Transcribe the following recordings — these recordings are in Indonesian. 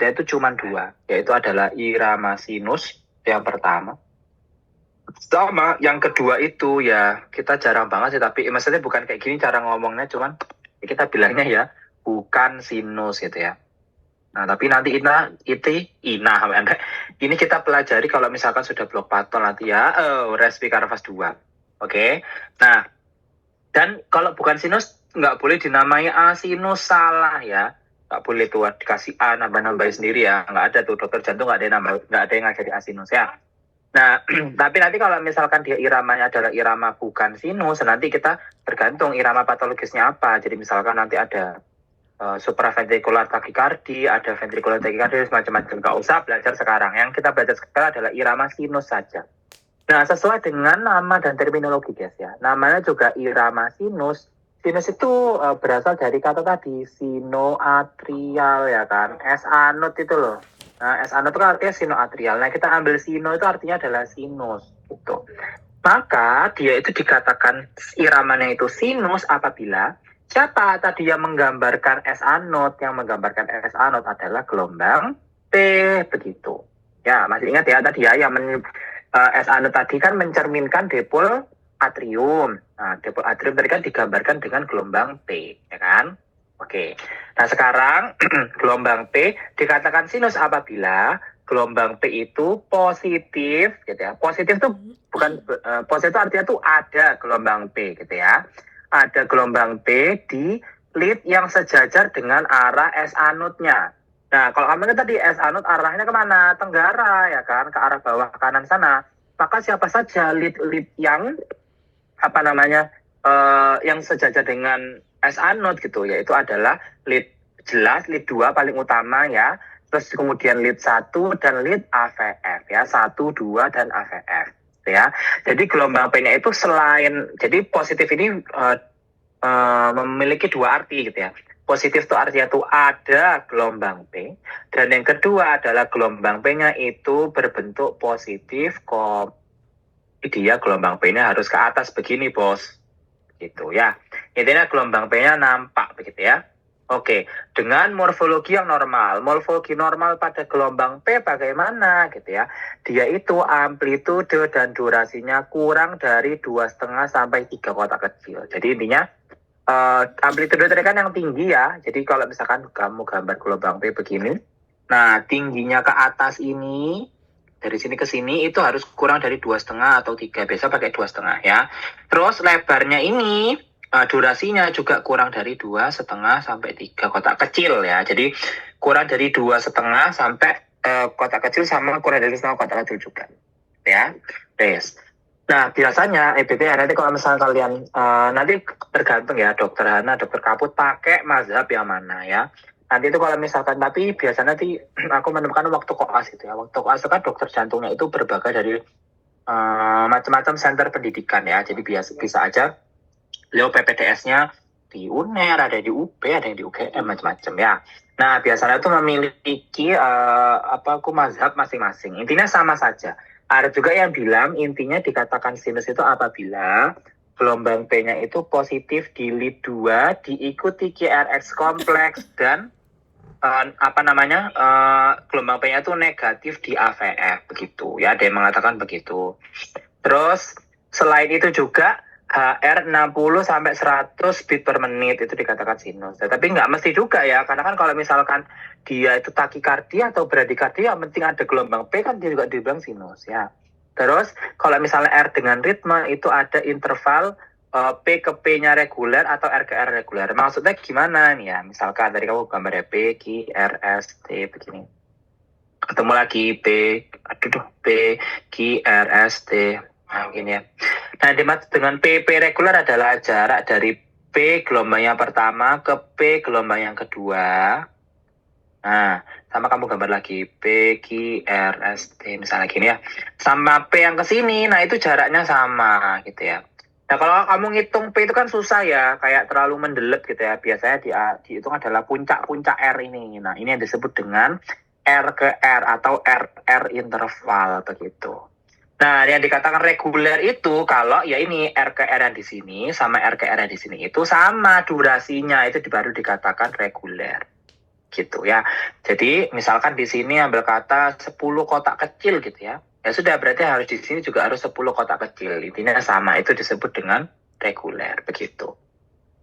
Dia itu cuma dua, yaitu adalah irama sinus yang pertama. Sama, yang kedua itu ya kita jarang banget sih, tapi maksudnya bukan kayak gini cara ngomongnya, cuman kita bilangnya ya bukan sinus gitu ya. Nah, tapi nanti ini kita pelajari kalau misalkan sudah blok patol nanti ya, respi karvas 2. Oke. Nah, dan kalau bukan sinus nggak boleh dinamai asinus, salah ya. Nggak boleh tuh dikasih A nambah-nambahin sendiri ya. Nggak ada tuh, dokter jantung nggak ada yang nggak ada yang ngajari asinus ya. Nah, tapi nanti kalau misalkan dia iramanya adalah irama bukan sinus, nanti kita tergantung irama patologisnya apa. Jadi misalkan nanti ada supraventrikular takikardi, ada ventrikular takikardi, macam-macam. Nggak usah belajar sekarang. Yang kita belajar sekarang adalah irama sinus saja. Nah, sesuai dengan nama dan terminologi guys ya. Namanya juga irama sinus. Sinus itu berasal dari kata tadi, sinoatrial ya kan. S anut itu loh. Nah, S anut itu artinya sinoatrial. Nah, kita ambil sino itu artinya adalah sinus gitu. Maka dia itu dikatakan iramanya itu sinus apabila siapa tadi yang menggambarkan S anut? Yang menggambarkan S anut adalah gelombang P begitu. Ya, masih ingat ya tadi ya yang S anut tadi kan mencerminkan dipol atrium. Nah, dipol atrium tadi kan digambarkan dengan gelombang P, ya kan? Oke. Nah, sekarang gelombang P dikatakan sinus apabila gelombang P itu positif gitu ya. Positif itu bukan positif artinya tuh ada gelombang P gitu ya. Ada gelombang P di lead yang sejajar dengan arah S anutnya. Nah, kalau kamu tadi S anut arahnya kemana? Tenggara ya kan, ke arah bawah kanan sana. Maka siapa saja lead yang apa namanya yang sejajar dengan S anut gitu, yaitu adalah lead jelas, lead 2 paling utama ya, terus kemudian lead 1 dan lead AVF ya, 1, 2 dan AVF ya. Jadi gelombang P-nya itu selain, jadi positif ini memiliki dua arti gitu ya. Positif itu artinya tuh ada gelombang P, dan yang kedua adalah gelombang P-nya itu berbentuk positif dia gelombang P-nya harus ke atas begini bos gitu ya. Intinya gelombang P-nya nampak begitu ya. Oke, dengan morfologi yang normal. Morfologi normal pada gelombang P bagaimana gitu ya. Dia itu amplitude dan durasinya kurang dari 2,5 sampai 3 kotak kecil. Jadi intinya amplitude tadi kan yang tinggi ya. Jadi kalau misalkan kamu gambar gelombang P begini, nah tingginya ke atas ini dari sini ke sini itu harus kurang dari 2,5 atau 3. Biasa pakai 2,5 ya. Terus lebarnya ini durasinya juga kurang dari 2,5 sampai 3 kotak kecil ya. Jadi kurang dari 2,5 sampai kotak kecil sama kurang dari 1,5 kotak kecil juga ya. Yes. Nah, biasanya EBTA nanti kalau misalnya kalian nanti tergantung ya dokter Hana, dokter Kaput pakai mazhab yang mana ya. Nanti itu kalau misalkan, tapi biasanya nanti aku menemukan waktu koas itu ya. Waktu koas kan dokter jantungnya itu berbagai dari macam-macam center pendidikan ya. Jadi bisa aja beliau PPDS-nya di UNER, ada di UP, ada yang di UGM, macam-macam ya. Nah, biasanya itu memiliki mazhab masing-masing. Intinya sama saja. Ada juga yang bilang intinya dikatakan sinus itu apabila gelombang P-nya itu positif di lead 2 diikuti QRX kompleks dan gelombang P-nya itu negatif di AVF begitu ya, ada yang mengatakan begitu. Terus selain itu juga HR 60 sampai 100 beat per menit itu dikatakan sinus. Tapi nggak mesti juga ya, karena kan kalau misalkan dia itu takikardia atau bradikardia, yang penting ada gelombang P kan dia juga dibilang sinus ya. Terus kalau misalnya R dengan ritme itu ada interval P ke P-nya reguler atau R ke R reguler. Maksudnya gimana nih ya? Misalkan tadi kamu gambar P, Q, R, S, T begini. Ketemu lagi P, Q, R, S, T. Nah, gini ya. Nah, dimaksud dengan PP reguler adalah jarak dari P gelombang yang pertama ke P gelombang yang kedua. Nah, sama kamu gambar lagi P, Q, R, S, T misalnya gini ya. Sama P yang ke sini, nah itu jaraknya sama gitu ya. Nah, kalau kamu ngitung P itu kan susah ya, kayak terlalu mendelet gitu ya. Biasanya dihitung adalah puncak-puncak R ini. Nah, ini yang disebut dengan R ke R atau RR interval begitu. Nah, yang dikatakan reguler itu kalau ya ini R ke R yang di sini sama R ke R yang di sini itu sama durasinya, itu baru dikatakan reguler. gitu ya. Jadi misalkan di sini ambil kata 10 kotak kecil gitu ya. Ya sudah, berarti harus di sini juga harus 10 kotak kecil. Intinya sama, itu disebut dengan reguler begitu.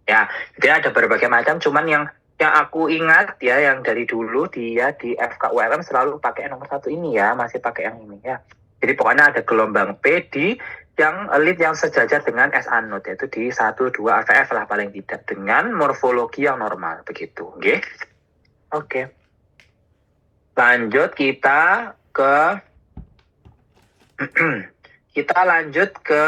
Ya, jadi ada berbagai macam, cuman yang aku ingat ya, yang dari dulu dia di FKULM selalu pakai nomor 1 ini ya, masih pakai yang ini ya. Jadi pokoknya ada gelombang P di yang lead yang sejajar dengan S anode, yaitu di 1,2 AVF lah paling tidak, dengan morfologi yang normal begitu. Oke. Oke. Lanjut kita ke kita lanjut ke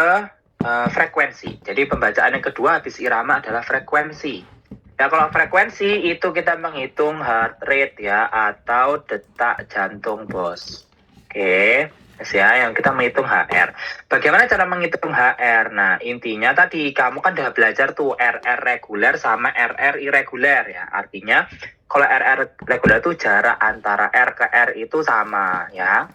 frekuensi. Jadi pembacaan yang kedua habis irama adalah frekuensi. Ya, kalau frekuensi itu kita menghitung heart rate ya, atau detak jantung, bos. Oke, ya, yang kita menghitung HR. Bagaimana cara menghitung HR? Nah, intinya tadi kamu kan udah belajar tuh RR reguler sama RR irreguler ya. Artinya kalau RR reguler itu jarak antara R ke R itu sama ya.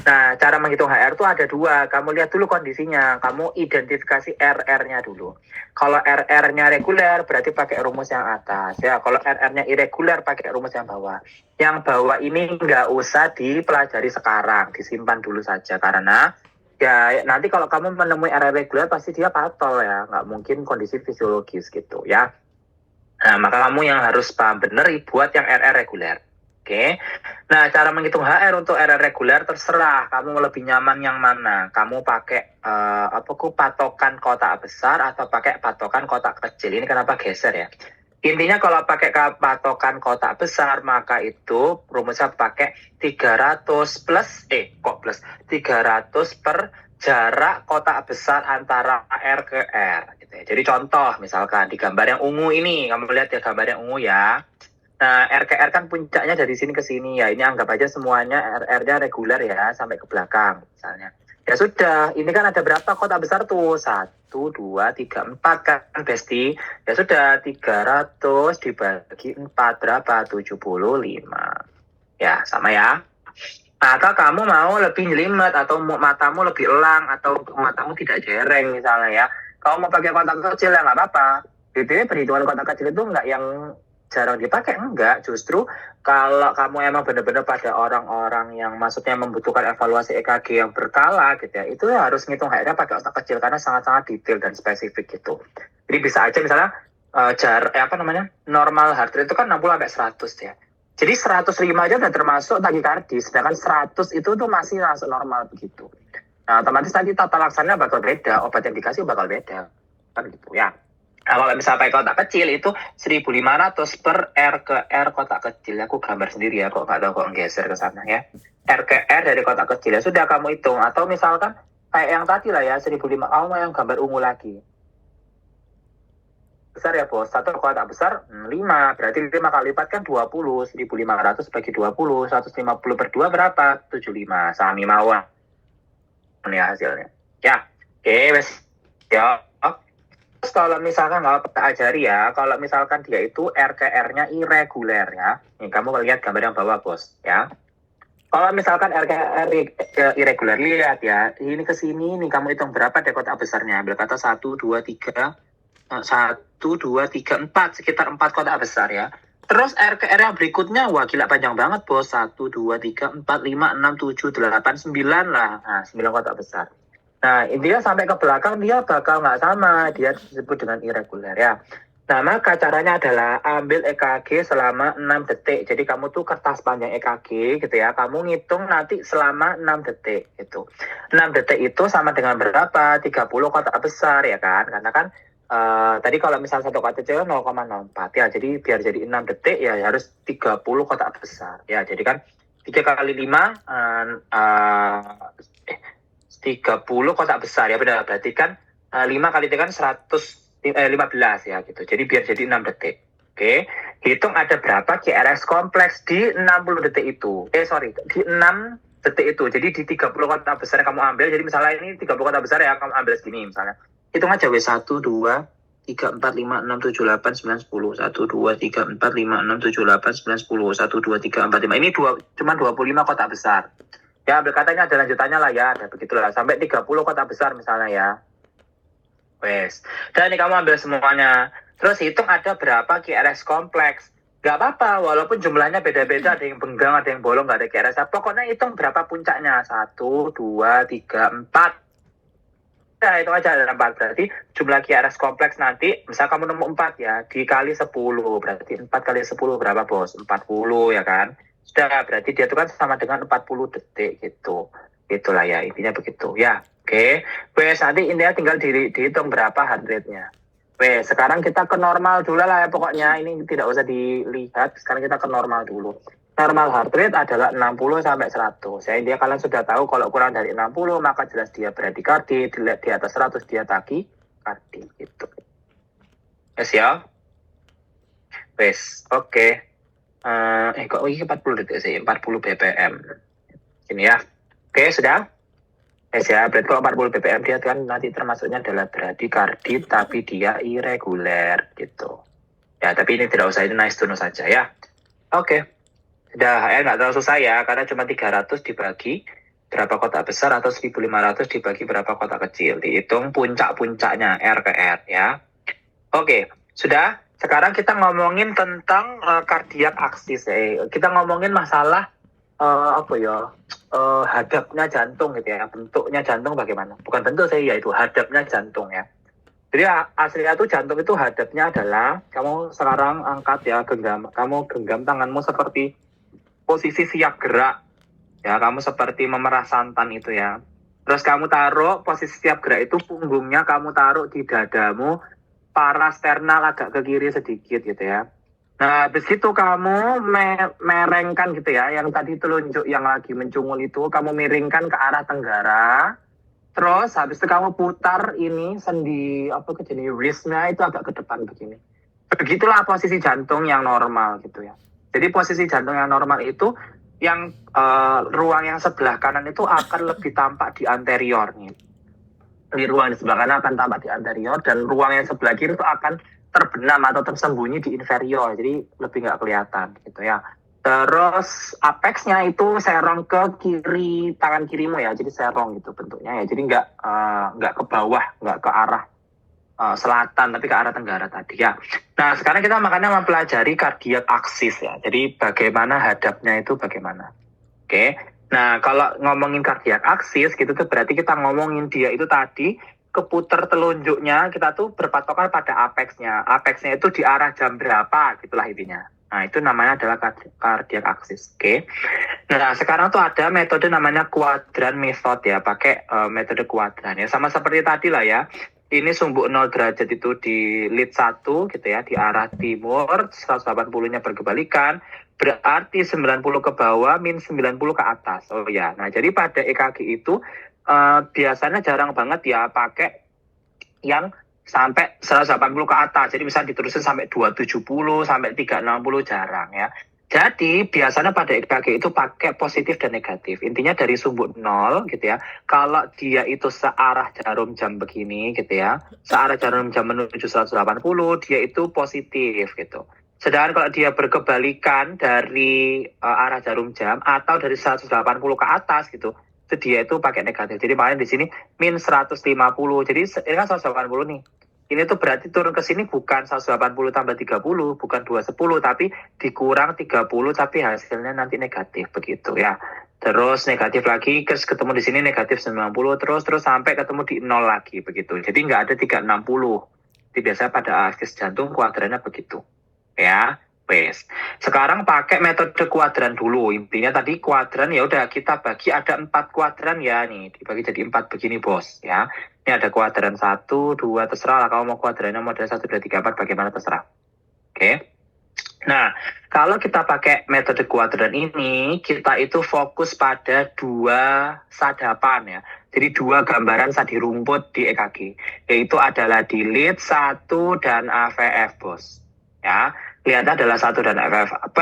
Nah, cara menghitung HR itu ada dua. Kamu lihat dulu kondisinya. Kamu identifikasi RR-nya dulu. Kalau RR-nya reguler, berarti pakai rumus yang atas. Ya, kalau RR-nya irreguler, pakai rumus yang bawah. Yang bawah ini nggak usah dipelajari sekarang. Disimpan dulu saja. Karena ya nanti kalau kamu menemui RR reguler, pasti dia patol ya. Nggak mungkin kondisi fisiologis gitu ya. Nah, maka kamu yang harus paham benar buat yang RR reguler. Oke. Nah, cara menghitung HR untuk RR reguler terserah kamu lebih nyaman yang mana. Kamu pakai patokan kotak besar atau pakai patokan kotak kecil. Ini kenapa geser ya? Intinya kalau pakai patokan kotak besar, maka itu rumusnya pakai 300 plus 300 per jarak kotak besar antara R ke R gitu ya. Jadi contoh misalkan di gambar yang ungu ini, kamu lihat ya gambar yang ungu ya. Nah, R ke R kan puncaknya dari sini ke sini ya. Ini anggap aja semuanya RR-nya reguler ya, sampai ke belakang misalnya. Ya sudah, ini kan ada berapa kotak besar tuh? 1, 2, 3, 4 kan, Besti? Ya sudah, 300 dibagi 4 berapa? 75. Ya, sama ya. Atau kamu mau lebih jelimet, atau matamu lebih elang, atau matamu tidak jereng misalnya ya. Kamu mau pakai kotak kecil ya nggak apa-apa. Jadi perhitungan kotak kecil itu nggak yang jarang dipakai, enggak. Justru kalau kamu emang benar-benar pada orang-orang yang maksudnya membutuhkan evaluasi EKG yang berkala gitu ya, itu harus ngitung HR-nya pakai kotak kecil karena sangat-sangat detail dan spesifik gitu. Jadi bisa aja misalnya normal heart rate itu kan 60 sampai 100 ya. Jadi 105 aja udah termasuk takikardi, sedangkan 100 itu tuh masih langsung normal begitu. Nah, otomatis nanti tata laksananya bakal beda, obat yang dikasih bakal beda. Kan gitu ya. Nah, kalau misalnya pakai kotak kecil itu 1.500 per R ke R kotak kecil. Aku gambar sendiri ya, kok nggak tahu kok geser ke sana ya. R ke R dari kotak kecil ya sudah kamu hitung. Atau misalkan kayak yang tadi lah ya, 1.500. Kamu mau yang gambar ungu lagi. Besar ya bos, satu kotak besar 5. Berarti 5 kali lipat kan 20. 1.500 bagi 20, 150 per 2 berapa? 75. Sami mawon ya hasilnya. Ya, oke, wes. Ya. Kalau misalkan nggak kita ajari ya, kalau misalkan dia itu R ke R-nya irreguler ya. Nih kamu lihat gambar yang bawah bos ya. Kalau misalkan R ke R irreguler, lihat ya. Ini ke sini nih kamu hitung berapa deh kotak besarnya. Ambil kata 1, 2, 3, 1, 2, 3, 4, sekitar 4 kotak besar ya. Terus R ke R yang berikutnya, wah gila panjang banget bos. 1, 2, 3, 4, 5, 6, 7, 8, 9 lah. Nah, 9 kotak besar. Nah, intinya sampai ke belakang dia bakal nggak sama. Dia disebut dengan irreguler ya. Nah, maka caranya adalah ambil EKG selama 6 detik. Jadi kamu tuh kertas panjang EKG gitu ya. Kamu ngitung nanti selama 6 detik gitu. 6 detik itu sama dengan berapa? 30 kotak besar ya kan. Karena kan tadi kalau misal satu kotak kecil 0,04 ya. Jadi biar jadi 6 detik ya harus 30 kotak besar. Ya, jadi kan 3 kali 5 30 kotak besar ya, benar. Berarti kan 5 kali 3 kan 15 ya gitu. Jadi biar jadi 6 detik. Oke. Hitung ada berapa QRS kompleks di 60 detik itu. Di 6 detik itu. Jadi di 30 kotak besar yang kamu ambil. Jadi misalnya ini 30 kotak besar ya kamu ambil segini misalnya. Hitung aja W 1, 2, 3, 4, 5, 6, 7, 8, 9, 10. 1, 2, 3, 4, 5, 6, 7, 8, 9, 10. 1, 2, 3, 4, 5. Ini cuma 25 kotak besar. Ya, ambil katanya ada lanjutannya lah ya, ada begitulah. Sampai 30 kotak besar misalnya ya. Wes. Dan ini kamu ambil semuanya. Terus hitung ada berapa QRS kompleks. Nggak apa-apa, walaupun jumlahnya beda-beda, ada yang benggang, ada yang bolong, nggak ada QRS. Pokoknya hitung berapa puncaknya. 1, 2, 3, 4. Nah, itu aja ada 4. Berarti jumlah QRS kompleks nanti, misal kamu nemu 4 ya, dikali 10. Berarti 4 kali 10 berapa, Bos? 40 ya kan? Sudah, berarti dia itu kan sama dengan 40 detik gitu. Itulah ya, intinya begitu. Ya, oke. Wes, nanti intinya tinggal dihitung berapa heart rate-nya. Wes, sekarang kita ke normal dulu lah ya pokoknya. Ini tidak usah dilihat, sekarang kita ke normal dulu. Normal heart rate adalah 60 sampai 100. Ya, intinya kalian sudah tahu kalau kurang dari 60 maka jelas dia bradikardi, di atas 100 dia takikardi gitu. Yes ya. Wes, oke. Kok ini 40 detik sih, 40 BPM. Ini ya. Oke, sudah? Yes ya, berarti kalau 40 BPM dia kan nanti termasuknya adalah bradikardi tapi dia irreguler gitu. Ya, tapi ini tidak usah, ini nice to know saja ya. Oke. Sudah, nggak terlalu susah ya, karena cuma 300 dibagi berapa kotak besar atau 1500 dibagi berapa kotak kecil. Dihitung puncak-puncaknya, R ke R ya. Oke, sudah. Sekarang kita ngomongin tentang kardiak aksis. Kita ngomongin masalah hadapnya jantung gitu ya. Bentuknya jantung bagaimana? Bukan bentuk saya, yaitu hadapnya jantung ya. Jadi aslinya tuh jantung itu hadapnya adalah, kamu sekarang angkat ya, kamu genggam tanganmu seperti posisi siap gerak. Ya, kamu seperti memerah santan itu ya. Terus kamu taruh posisi siap gerak itu, punggungnya kamu taruh di dadamu, parasternal agak ke kiri sedikit gitu ya. Nah, habis itu kamu merengkan gitu ya, yang tadi telunjuk yang lagi mencungul itu, kamu miringkan ke arah tenggara. Terus habis itu kamu putar ini sendi, jenis wristnya itu agak ke depan begini. Begitulah posisi jantung yang normal gitu ya. Jadi posisi jantung yang normal itu, yang ruang yang sebelah kanan itu akan lebih tampak di anterior nih. Di ruang di sebelah kanan akan tampak di anterior, dan ruang yang sebelah kiri itu akan terbenam atau tersembunyi di inferior, jadi lebih nggak kelihatan gitu ya. Terus apexnya itu serong ke kiri, tangan kirimu ya, jadi serong gitu bentuknya ya, jadi nggak ke bawah, nggak ke arah selatan, tapi ke arah tenggara tadi ya. Nah, sekarang kita makanya mempelajari kardiak aksis ya, jadi bagaimana hadapnya itu bagaimana. Oke. Nah, kalau ngomongin kardiak aksis gitu tuh berarti kita ngomongin dia itu tadi keputar telunjuknya, kita tuh berpatokan pada apexnya. Apexnya itu di arah jam berapa, gitulah intinya. Nah, itu namanya adalah kardiak aksis. Oke. Nah, sekarang tuh ada metode namanya kuadran method ya, pakai metode kuadran ya. Sama seperti tadi lah ya. Ini sumbuk 0 derajat itu di lead 1 gitu ya, di arah timur, 180-nya berkebalikan. Berarti 90 ke bawah, min 90 ke atas. Oh ya, nah jadi pada EKG itu biasanya jarang banget ya pakai yang sampai 180 ke atas. Jadi misalnya diterusin sampai 270, sampai 360 jarang ya. Jadi biasanya pada EKG itu pakai positif dan negatif. Intinya dari sumbuk 0 gitu ya. Kalau dia itu searah jarum jam begini gitu ya, searah jarum jam menuju 180, dia itu positif gitu. Sedangkan kalau dia berkebalikan dari arah jarum jam atau dari 180 ke atas gitu, itu dia itu pakai negatif. Jadi makanya di sini min 150. Jadi ini kan 180 nih. Ini tuh berarti turun ke sini bukan 180 tambah 30, bukan 210, tapi dikurang 30, tapi hasilnya nanti negatif begitu ya. Terus negatif lagi, terus ketemu di sini negatif 90, terus sampai ketemu di 0 lagi begitu. Jadi nggak ada 360. Jadi biasanya pada aksis jantung kuadrannya begitu. Ya. Wes. Sekarang pakai metode kuadran dulu. Intinya tadi kuadran ya udah kita bagi, ada 4 kuadran ya nih, dibagi jadi 4 begini bos ya. Ini ada kuadran 1, 2, terserah lah kalau mau kuadrannya model 1, 2, 3, 4 bagaimana terserah. Oke. Nah, kalau kita pakai metode kuadran ini, kita itu fokus pada 2 sadapan ya. Jadi 2 gambaran sadi rumput di EKG, yaitu adalah di lead 1 dan AVF bos. Ya, lihatnya adalah 1 dan AVF.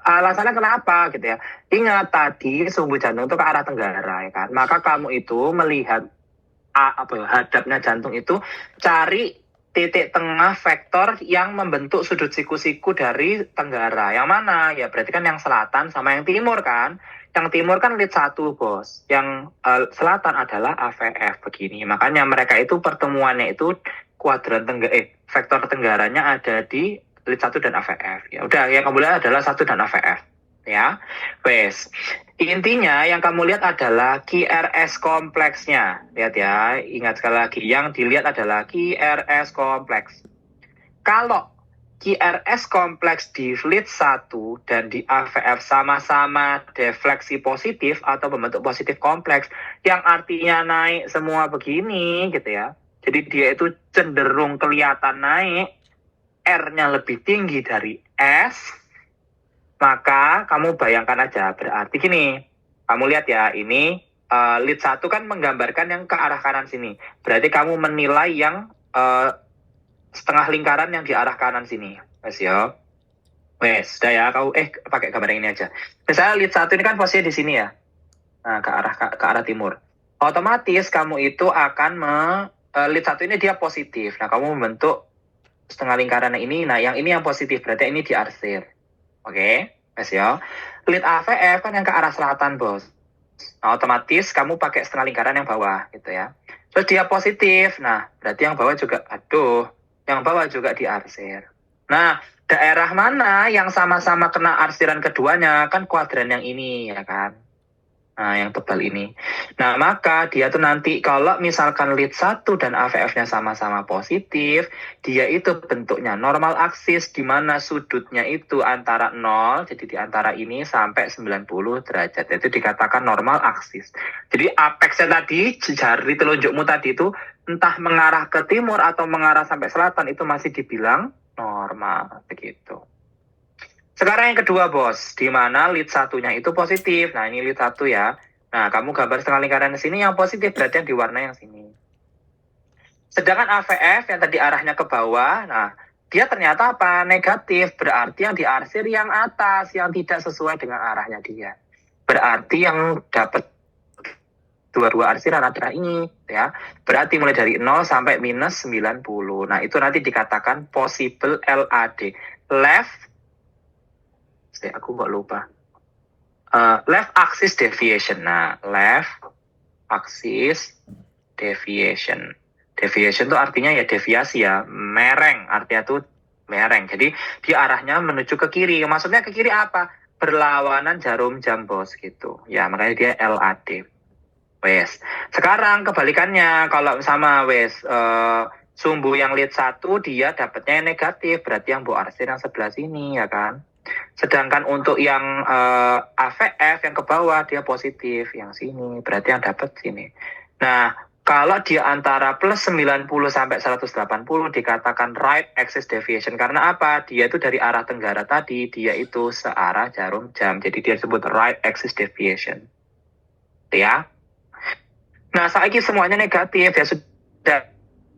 Alasannya kenapa gitu ya? Ingat tadi sumbu jantung itu ke arah tenggara ya kan. Maka kamu itu melihat hadapnya jantung itu, cari titik tengah vektor yang membentuk sudut siku-siku dari tenggara. Yang mana? Ya berarti kan yang selatan sama yang timur kan. Yang timur kan lead 1 bos. Yang selatan adalah AVF begini. Makanya mereka itu pertemuannya itu vektor tenggaranya ada di lead 1 dan AVF. Ya udah, yang kamu lihat adalah 1 dan AVF. Ya, wes. Intinya yang kamu lihat adalah QRS kompleksnya. Lihat ya, ingat sekali lagi, yang dilihat adalah QRS kompleks. Kalau QRS kompleks di lead 1 dan di AVF sama-sama defleksi positif atau membentuk positif kompleks, yang artinya naik semua begini gitu ya. Jadi dia itu cenderung kelihatan naik, R-nya lebih tinggi dari S, maka kamu bayangkan aja, berarti gini, kamu lihat ya, ini lead 1 kan menggambarkan yang ke arah kanan sini. Berarti kamu menilai yang setengah lingkaran yang di arah kanan sini. Wes ya. Wes, sudah ya, kau pakai gambar yang ini aja. Misalnya lead 1 ini kan posisinya di sini ya. Nah, ke arah timur. Otomatis kamu itu akan lead 1 ini dia positif. Nah, kamu membentuk setengah lingkaran ini. Nah, yang ini yang positif, berarti ini diarsir. Oke, wes ya. Lead AVF kan yang ke arah selatan, Bos. Nah, otomatis kamu pakai setengah lingkaran yang bawah gitu ya. Terus dia positif. Nah, berarti yang bawah juga yang bawah juga diarsir. Nah, daerah mana yang sama-sama kena arsiran keduanya? Kan kuadran yang ini ya kan. Nah, yang tebal ini. Nah, maka dia tuh nanti kalau misalkan lead 1 dan AVF-nya sama-sama positif, dia itu bentuknya normal aksis di mana sudutnya itu antara 0, jadi di antara ini sampai 90 derajat. Itu dikatakan normal aksis. Jadi apeksnya tadi, jari telunjukmu tadi itu entah mengarah ke timur atau mengarah sampai selatan, itu masih dibilang normal begitu. Sekarang yang kedua, Bos, di mana lead 1-nya itu positif. Nah, ini lead 1 ya. Nah, kamu gambar setengah lingkaran di sini yang positif, berarti yang diwarna yang sini. Sedangkan AVF yang tadi arahnya ke bawah, nah, dia ternyata apa? Negatif, berarti yang diarsir yang atas, yang tidak sesuai dengan arahnya dia. Berarti yang dapat dua arsiran adalah ini, ya. Berarti mulai dari 0 sampai minus 90. Nah, itu nanti dikatakan possible LAD. Aku kok lupa. Left axis deviation. Nah, left axis deviation. Deviation itu artinya ya deviasi ya, mereng. Artinya tuh mereng. Jadi dia arahnya menuju ke kiri. Maksudnya ke kiri apa? Berlawanan jarum jam, Bos, gitu. Ya, makanya dia LAD. Wes. Sekarang kebalikannya, kalau sama sumbu yang lead 1 dia dapatnya yang negatif, berarti yang bawa arsir yang sebelah sini ya kan. Sedangkan untuk yang AVF yang ke bawah dia positif yang sini, berarti yang dapat sini. Nah, kalau dia antara plus 90 sampai 180 dikatakan right axis deviation. Karena apa? Dia itu dari arah tenggara tadi, dia itu searah jarum jam. Jadi dia disebut right axis deviation. Ya. Nah, saiki semuanya negatif ya sudah,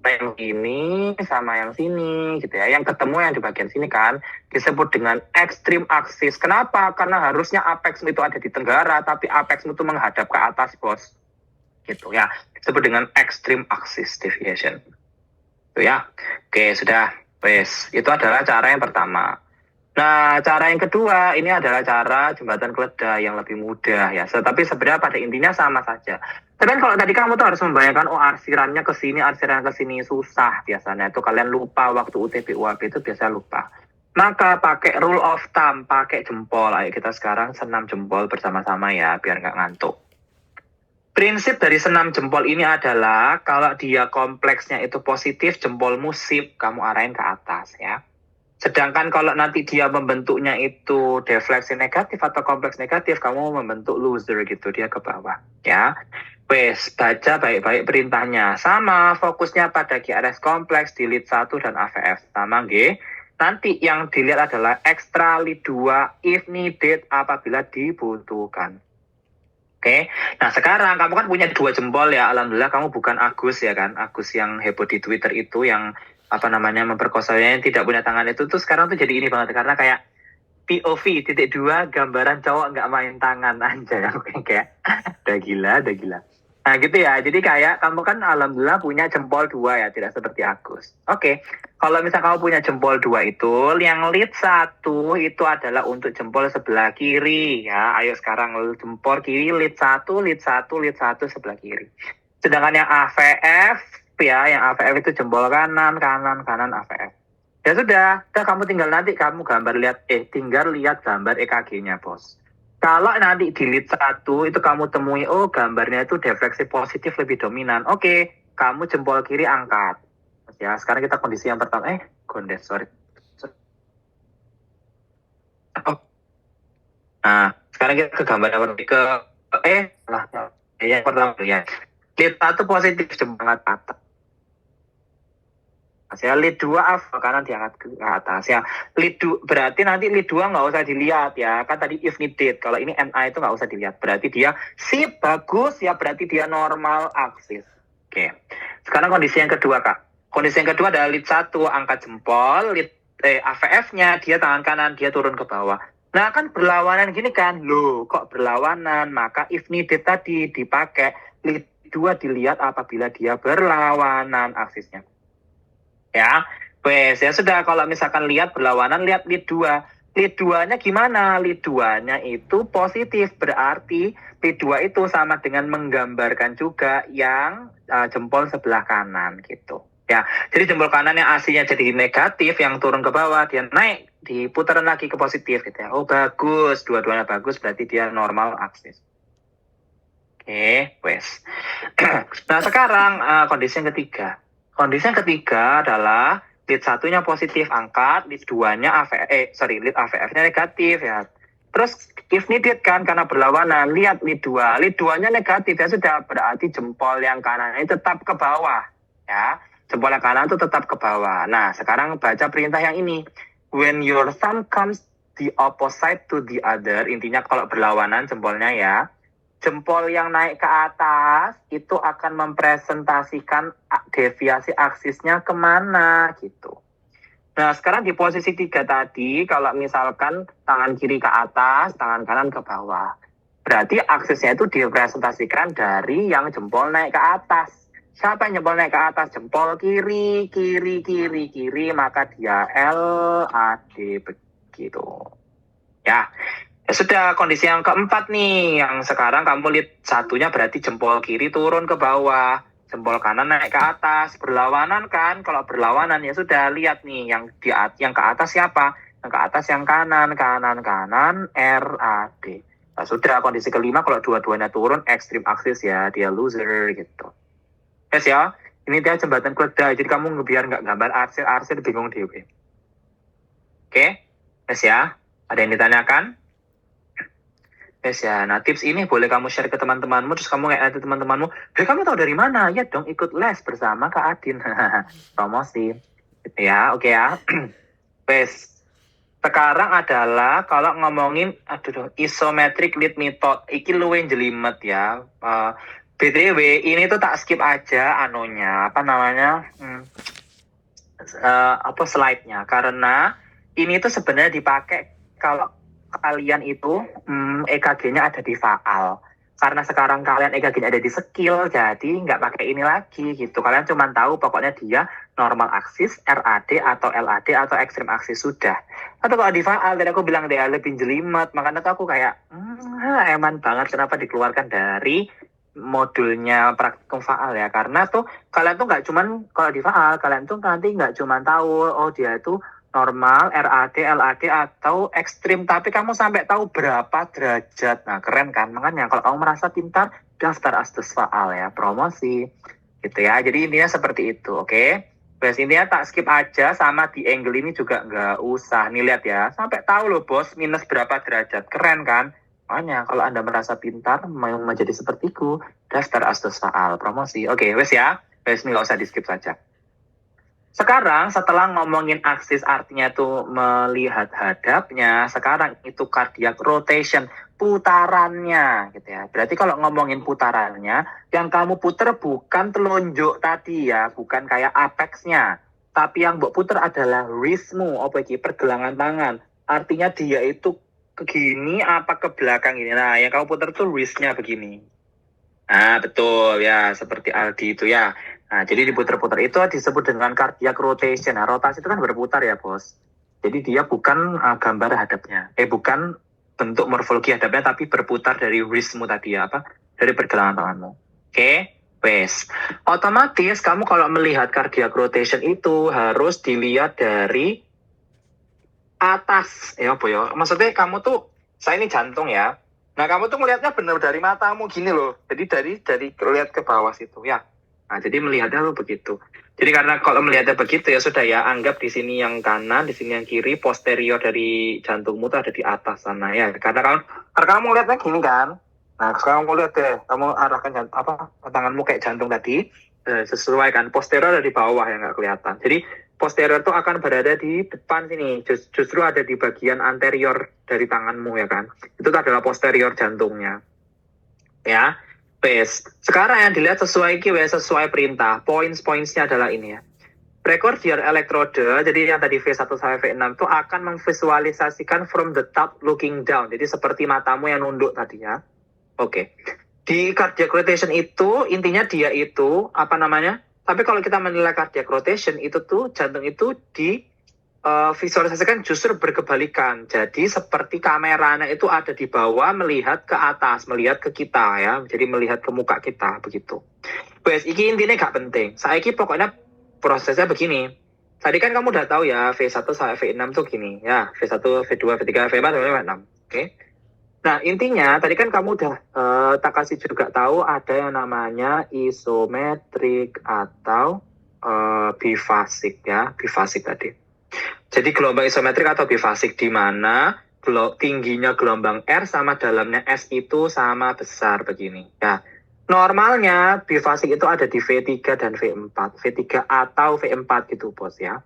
yang ini sama yang sini gitu ya. Yang ketemu yang di bagian sini kan disebut dengan extreme axis. Kenapa? Karena harusnya apexmu itu ada di tenggara, tapi apexmu itu menghadap ke atas, Bos. Gitu ya. Disebut dengan extreme axis deviation. Itu ya. Oke, sudah. Wes, itu adalah cara yang pertama. Nah, cara yang kedua ini adalah cara jembatan keledai yang lebih mudah ya. Tapi sebenarnya pada intinya sama saja. Tapi kalau tadi kamu tuh harus membayangkan, arsirannya ke sini, arsiran ke sini, susah biasanya. Itu kalian lupa waktu UTB UAB itu biasa lupa. Maka pakai rule of thumb, pakai jempol. Ayo kita sekarang senam jempol bersama-sama ya, biar nggak ngantuk. Prinsip dari senam jempol ini adalah kalau dia kompleksnya itu positif, jempolmu sip, kamu arahin ke atas ya. Sedangkan kalau nanti dia membentuknya itu defleksi negatif atau kompleks negatif, kamu membentuk loser gitu, dia ke bawah. Ya, wes, baca baik-baik perintahnya. Sama, fokusnya pada QRS kompleks di lead 1 dan AVF. Sama, G. Nanti yang dilihat adalah extra lead 2 if needed apabila dibutuhkan. Oke, nah sekarang kamu kan punya 2 jempol ya, alhamdulillah kamu bukan Agus ya kan, Agus yang heboh di Twitter itu yang memperkosanya yang tidak punya tangan itu tuh sekarang tuh jadi ini banget karena kayak POV .2 gambaran cowok nggak main tangan aja kayak udah gila. Nah gitu ya, jadi kayak kamu kan alhamdulillah punya jempol 2 ya, tidak seperti Agus. Oke, kalau misal kamu punya jempol 2 itu, yang lead 1 itu adalah untuk jempol sebelah kiri ya. Ayo sekarang jempol kiri lead 1 sebelah kiri. Sedangkan yang AVF ya, yang AVF itu jempol kanan AVF. Ya sudah, kamu tinggal nanti kamu tinggal lihat gambar EKG-nya, Bos. Kalau nanti di lead 1 itu kamu temui, oh gambarnya itu defleksi positif lebih dominan. Oke, kamu jempol kiri angkat. Ya, sekarang kita kondisi yang pertama. Gondes, sorry. Oh. Nah, sekarang kita ke gambar yang yang pertama ya. Lead 1 positif jempol atas. Ya, lead 2 kanan diangkat ke atas ya. Lead 2 berarti nanti lead 2 nggak usah dilihat ya. Kan tadi if needed. Kalau ini NA itu nggak usah dilihat. Berarti dia sip, bagus ya. Berarti dia normal aksis. Oke. Sekarang kondisi yang kedua, Kak. Kondisi yang kedua adalah lead 1 angkat jempol, lead AVF-nya dia tangan kanan, dia turun ke bawah. Nah, kan berlawanan gini kan. Loh, kok berlawanan? Maka if needed tadi dipakai. Lead 2 dilihat apabila dia berlawanan aksisnya. Ya, wes ya sudah, kalau misalkan lihat berlawanan, lihat lead 2. Lead 2-nya gimana? Lead 2-nya itu positif, berarti lead 2 itu sama dengan menggambarkan juga yang jempol sebelah kanan gitu. Ya, jadi jempol kanan yang aslinya jadi negatif, yang turun ke bawah, dia naik, diputarin lagi ke positif gitu ya. Oh bagus, dua-duanya bagus, berarti dia normal aksis. Oke, wes. Nah sekarang kondisi yang ketiga. Kondisi yang ketiga adalah lead 1-nya positif angkat, lead 2-nya lead AVF-nya negatif ya. Terus if needed kan karena berlawanan, lihat lead 2. Lead 2-nya negatif ya sudah, berarti jempol yang kanan ini tetap ke bawah ya. Jempol yang kanan itu tetap ke bawah. Nah, sekarang baca perintah yang ini. When your thumb comes the opposite to the other, intinya kalau berlawanan jempolnya ya. Jempol yang naik ke atas itu akan mempresentasikan deviasi aksisnya kemana gitu. Nah sekarang di posisi 3 tadi, kalau misalkan tangan kiri ke atas, tangan kanan ke bawah, berarti aksisnya itu dipresentasikan dari yang jempol naik ke atas. Siapa yang jempol naik ke atas? Jempol kiri, maka dia LAD begitu. Ya. Ya sudah, kondisi yang keempat nih, yang sekarang kamu lihat 1-nya berarti jempol kiri turun ke bawah, jempol kanan naik ke atas, berlawanan kan? Kalau berlawanan ya sudah, lihat nih yang ke atas siapa? Yang ke atas yang kanan, RAD. Nah, sudah, kondisi kelima kalau dua-duanya turun, ekstrim aksis ya, dia loser gitu. Yes ya, ini dia jembatan keledai, jadi kamu biar nggak gambar arsir bingung deh. Oke, yes ya, ada yang ditanyakan? Yes ya, nah tips ini boleh kamu share ke teman-temanmu, terus kamu kayak ada teman-temanmu, kamu tahu dari mana? Ya dong, ikut les bersama Kak Adin. Promosi. Gitu ya, oke ya. Wes. Sekarang adalah kalau ngomongin, isometric lead method, iki luwih jelimet ya. BTW, ini tuh tak skip aja slide-nya, karena ini tuh sebenarnya dipakai kalau kalian itu EKG-nya ada di faal. Karena sekarang kalian EKG-nya ada di skill, jadi nggak pakai ini lagi gitu. Kalian cuma tahu pokoknya dia normal aksis, RAD atau LAD atau ekstrim aksis sudah. Atau kalau di faal, tadi aku bilang dia lebih jelimet, makanya tuh aku kayak eman banget kenapa dikeluarkan dari modulnya praktikum faal ya. Karena tuh kalian tuh nggak cuman kalau di faal, kalian tuh nanti nggak cuman tahu oh dia itu normal, RAD, LAD, atau ekstrim. Tapi kamu sampai tahu berapa derajat. Nah, keren kan? Makanya kalau kamu merasa pintar, daftar Astus Faal ya, promosi. Gitu ya. Jadi intinya seperti itu, oke? Terus intinya tak skip aja, sama di angle ini juga nggak usah. Nih lihat ya, sampai tahu loh bos, minus berapa derajat. Keren kan? Makanya kalau Anda merasa pintar, mau menjadi sepertiku, daftar Astus Faal, promosi. Oke, wes ya. Wes, ini nggak usah di skip saja. Sekarang setelah ngomongin aksis artinya tuh melihat hadapnya, sekarang itu cardiac rotation, putarannya gitu ya. Berarti kalau ngomongin putarannya, yang kamu puter bukan telunjuk tadi ya, bukan kayak apexnya. Tapi yang mbok puter adalah wristmu, pergelangan tangan. Artinya dia itu ke gini apa ke belakang ini. Nah, yang kamu puter tuh wristnya begini. Nah, betul ya, seperti Aldi itu ya. Nah, jadi diputar-putar itu disebut dengan cardiac rotation. Nah, rotasi itu kan berputar ya, Bos. Jadi dia bukan gambar hadapnya. Bukan bentuk morfologi hadapnya, tapi berputar dari wristmu tadi ya, dari pergelangan tanganmu. Oke? Wes, otomatis kamu kalau melihat cardiac rotation itu harus dilihat dari atas, ya Bu ya. Maksudnya kamu tuh, saya ini jantung ya. Nah kamu tuh melihatnya benar dari matamu gini loh. Jadi dari lihat ke bawah situ ya. Nah jadi melihatnya tuh begitu. Jadi karena kalau melihatnya begitu ya sudah ya, anggap di sini yang kanan, di sini yang kiri, posterior dari jantungmu tuh ada di atas sana ya. Karena kamu lihatnya gini kan. Nah sekarang kamu lihat deh, kamu arahkan tanganmu kayak jantung tadi, sesuai kan. Posterior ada di bawah yang nggak kelihatan. Jadi posterior itu akan berada di depan sini, justru ada di bagian anterior dari tanganmu ya kan. Itu adalah posterior jantungnya. Ya. Bes. Sekarang yang dilihat sesuai perintah. Points-pointsnya adalah ini ya. Recordial elektrode, jadi yang tadi V1 sampai V6 itu akan memvisualisasikan from the top looking down. Jadi seperti matamu yang nunduk tadi ya. Oke. Di cardiac rotation itu intinya dia itu apa namanya? Tapi kalau kita menilai cardiac rotation itu tuh jantung itu di visualisasikan justru berkebalikan. Jadi seperti kameranya itu ada di bawah melihat ke atas, melihat ke kita ya. Jadi melihat ke muka kita begitu. Wes, iki intinya gak penting. Saiki pokoknya prosesnya begini. Tadi kan kamu udah tahu ya V1 sampai V6 tuh gini ya. V1, V2, V3, V4, V6. Oke. Nah, intinya tadi kan kamu udah tak kasih juga tahu ada yang namanya isometrik atau bifasik ya, bifasik tadi. Jadi gelombang isometrik atau bifasik di mana tingginya gelombang R sama dalamnya S itu sama besar begini. Ya, normalnya bifasik itu ada di V3 dan V4, V3 atau V4 gitu bos ya.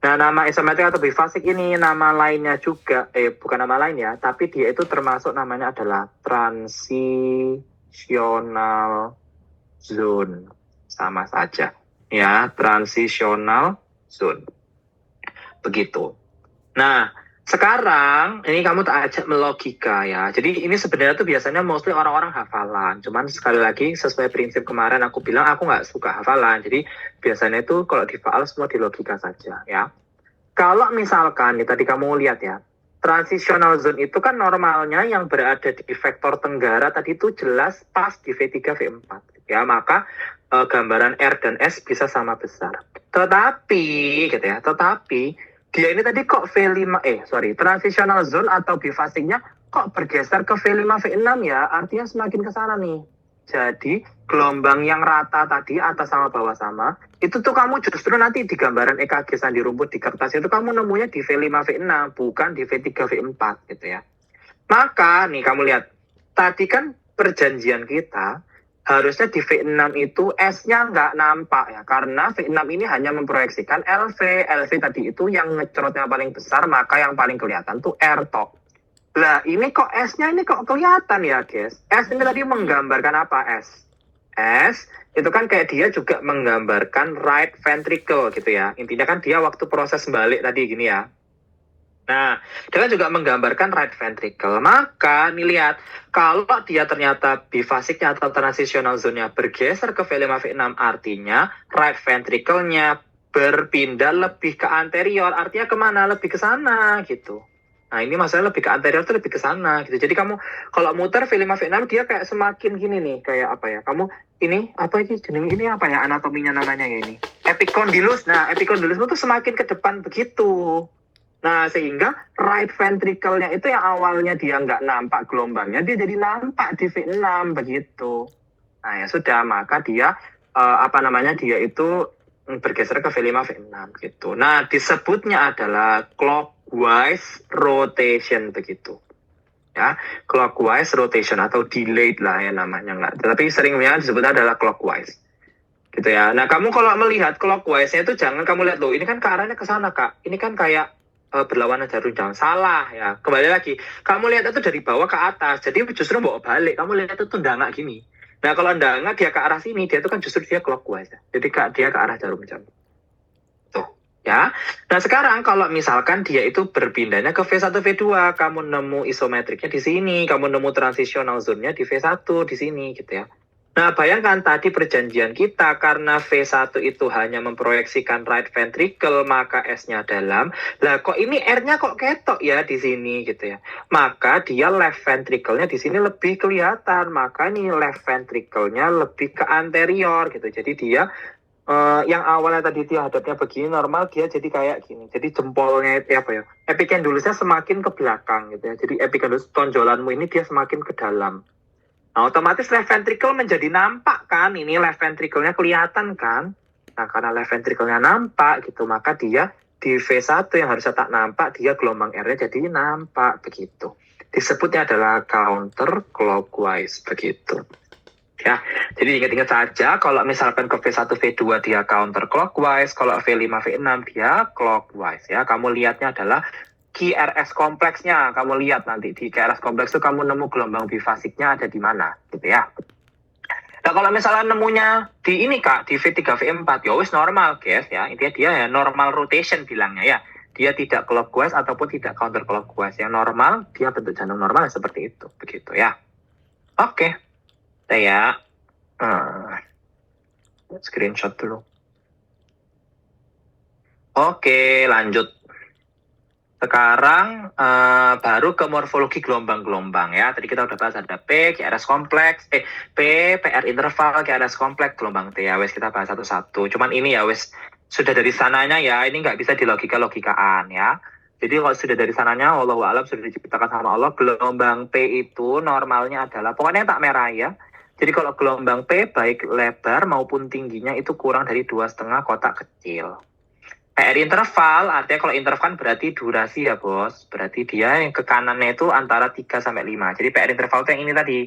Nah, nama isometrik atau bifasik ini nama lainnya juga, bukan nama lain ya, tapi dia itu termasuk namanya adalah transitional zone. Sama saja. Ya, transitional zone. Begitu. Nah, sekarang ini kamu tak ajak melogika ya. Jadi ini sebenarnya tuh biasanya mostly orang-orang hafalan. Cuman sekali lagi sesuai prinsip kemarin aku bilang aku nggak suka hafalan. Jadi biasanya itu kalau di faal semua di logika saja ya. Kalau misalkan nih tadi kamu lihat ya, transitional zone itu kan normalnya yang berada di vektor tenggara tadi itu jelas pas di V3 V4 ya. Maka gambaran R dan S bisa sama besar. Tetapi gitu ya, dia ini tadi kok transitional zone atau bifasiknya kok bergeser ke V5 V6 ya, artinya semakin ke sana nih. Jadi gelombang yang rata tadi atas sama bawah sama, itu tuh kamu justru nanti di gambaran EKG sandi rumput di kertas itu kamu nemunya di V5 V6 bukan di V3 V4 gitu ya. Maka nih kamu lihat, tadi kan perjanjian kita harusnya di V6 itu S-nya nggak nampak ya, karena V6 ini hanya memproyeksikan LV. LV tadi itu yang ngecerotnya paling besar, maka yang paling kelihatan tuh R top. Lah ini kok S-nya ini kok kelihatan ya guys. S ini tadi menggambarkan apa S? S itu kan kayak dia juga menggambarkan right ventricle gitu ya. Intinya kan dia waktu proses balik tadi gini ya. Nah, dia kan juga menggambarkan right ventricle. Maka, nih lihat, kalau dia ternyata bifasiknya atau transitional zone-nya bergeser ke V5 V6, artinya right ventricle-nya berpindah lebih ke anterior. Artinya kemana? Lebih ke sana, gitu. Nah, ini masalah lebih ke anterior itu lebih ke sana, gitu. Jadi kamu, kalau muter V5 V6, dia kayak semakin gini nih, kayak apa ya? Kamu, ini, apa ini apa ya anatominya namanya ya ini? Epicondylus. Nah, epicondylus itu semakin ke depan begitu. Nah, sehingga right ventricle-nya itu yang awalnya dia nggak nampak gelombangnya, dia jadi nampak di V6 begitu. Nah, ya sudah, maka dia dia itu bergeser ke V5 V6 gitu. Nah, disebutnya adalah clockwise rotation begitu. Ya, clockwise rotation atau delayed lah ya namanya nggak. Tapi seringnya disebutnya adalah clockwise. Gitu ya. Nah, kamu kalau melihat clockwise-nya itu jangan kamu lihat loh, ini kan ke arahnya ke sana, Kak. Ini kan kayak berlawanan jarum, jangan salah ya. Kembali lagi, kamu lihat itu dari bawah ke atas, jadi justru bawa balik. Kamu lihat itu ndangak gini. Nah kalau ndangak dia ke arah sini, dia itu kan justru dia clockwise ya. Jadi dia ke arah jarum jam. Tuh ya. Nah sekarang kalau misalkan dia itu berpindahnya ke V1 V2, kamu nemu isometriknya di sini, kamu nemu transitional zone-nya di V1 di sini gitu ya. Nah, bayangkan tadi perjanjian kita karena V1 itu hanya memproyeksikan right ventricle, maka S-nya dalam. Lah kok ini R-nya kok ketok ya di sini gitu ya. Maka dia left ventricle-nya di sini lebih kelihatan. Maka ini left ventricle-nya lebih ke anterior gitu. Jadi dia yang awalnya tadi dia hadapnya begini normal, dia jadi kayak gini. Jadi jempolnya itu apa ya? Epicendulusnya semakin ke belakang gitu ya. Jadi epicendulus tonjolanmu ini dia semakin ke dalam. Nah, otomatis left ventricle menjadi nampak kan, ini left ventricle-nya kelihatan kan. Nah, karena left ventricle-nya nampak gitu, maka dia di V1 yang harusnya tak nampak, dia gelombang R-nya jadi nampak begitu. Disebutnya adalah counter clockwise begitu. Ya, jadi ingat-ingat saja kalau misalkan ke V1, V2 dia counter clockwise, kalau V5, V6 dia clockwise ya. Kamu lihatnya adalah QRS kompleksnya, kamu lihat nanti di QRS kompleks itu kamu nemu gelombang bifasiknya ada di mana, gitu ya. Nah kalau misalnya nemunya di ini kak, di V3, V4, ya wis normal guys ya, intinya dia ya normal rotation bilangnya ya. Dia tidak clockwise ataupun tidak counter clockwise, yang normal dia bentuk jantung normal seperti itu, begitu ya. Oke, saya screenshot dulu. Oke, lanjut. Sekarang baru ke morfologi gelombang-gelombang ya. Tadi kita udah bahas ada P, QRS kompleks, P, PR interval, QRS kompleks, gelombang T ya. Wes kita bahas satu-satu. Cuman ini ya wes sudah dari sananya ya. Ini nggak bisa di logika-logikaan ya. Jadi kalau sudah dari sananya, Allahu a'lam sudah diciptakan sama Allah. Gelombang P itu normalnya adalah, pokoknya tak merah ya. Jadi kalau gelombang P baik lebar maupun tingginya itu kurang dari 2,5 kotak kecil. PR interval, artinya kalau interval kan berarti durasi ya bos. Berarti dia yang ke kanannya itu antara 3 sampai 5. Jadi PR interval itu yang ini tadi.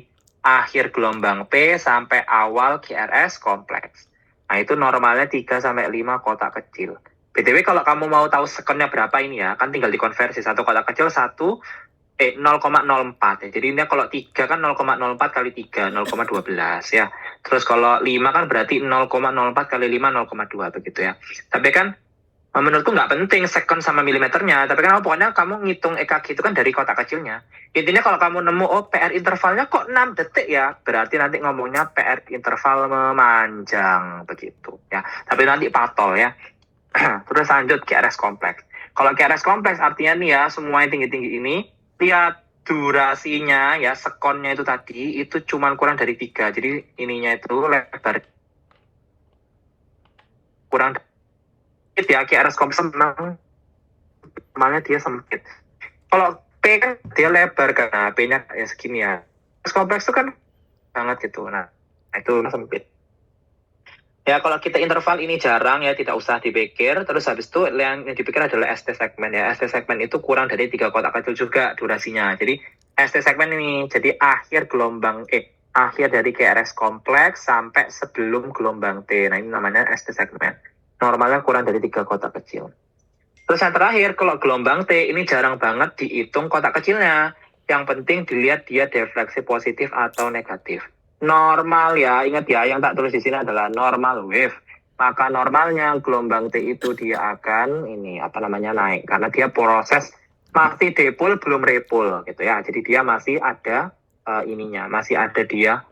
Akhir gelombang P sampai awal QRS kompleks. Nah itu normalnya 3 sampai 5 kotak kecil. BTW kalau kamu mau tahu sekonnya berapa ini ya, kan tinggal dikonversi. Satu kotak kecil 0,04 ya. Jadi ini kalau 3 kan 0,04 kali 3, 0,12 ya. Terus kalau 5 kan berarti 0,04 kali 5, 0,2 begitu ya. Tapi kan menurutku nggak penting sekon sama milimeternya, tapi kan pokoknya kamu ngitung EKG itu kan dari kotak kecilnya. Intinya kalau kamu nemu, oh PR intervalnya kok 6 detik ya, berarti nanti ngomongnya PR interval memanjang, begitu ya. Tapi nanti patol ya. Terus lanjut QRS kompleks. Kalau QRS kompleks artinya nih ya, semua yang tinggi-tinggi ini, lihat durasinya ya, sekonnya itu tadi, itu cuma kurang dari 3. Jadi ininya itu lebar kurang ya, QRS kompleks memang normalnya dia sempit. Kalau P kan dia lebar karena P-nya ya segini ya. QRS kompleks itu kan banget gitu. Nah, itu sempit. Ya kalau kita interval ini jarang ya, tidak usah dipikir. Terus habis itu yang dipikir adalah ST segmen ya. ST segmen itu kurang dari 3 kotak kecil juga durasinya. Jadi ST segmen ini jadi akhir gelombang akhir dari QRS kompleks sampai sebelum gelombang T. Nah ini namanya ST segmen. Normalnya kurang dari 3 kotak kecil. Terus yang terakhir, kalau gelombang T ini jarang banget dihitung kotak kecilnya. Yang penting dilihat dia defleksi positif atau negatif. Normal ya, ingat ya, yang tak tulis di sini adalah normal wave. Maka normalnya gelombang T itu dia akan naik. Karena dia proses masih dipol belum repol gitu ya. Jadi dia masih ada masih ada dia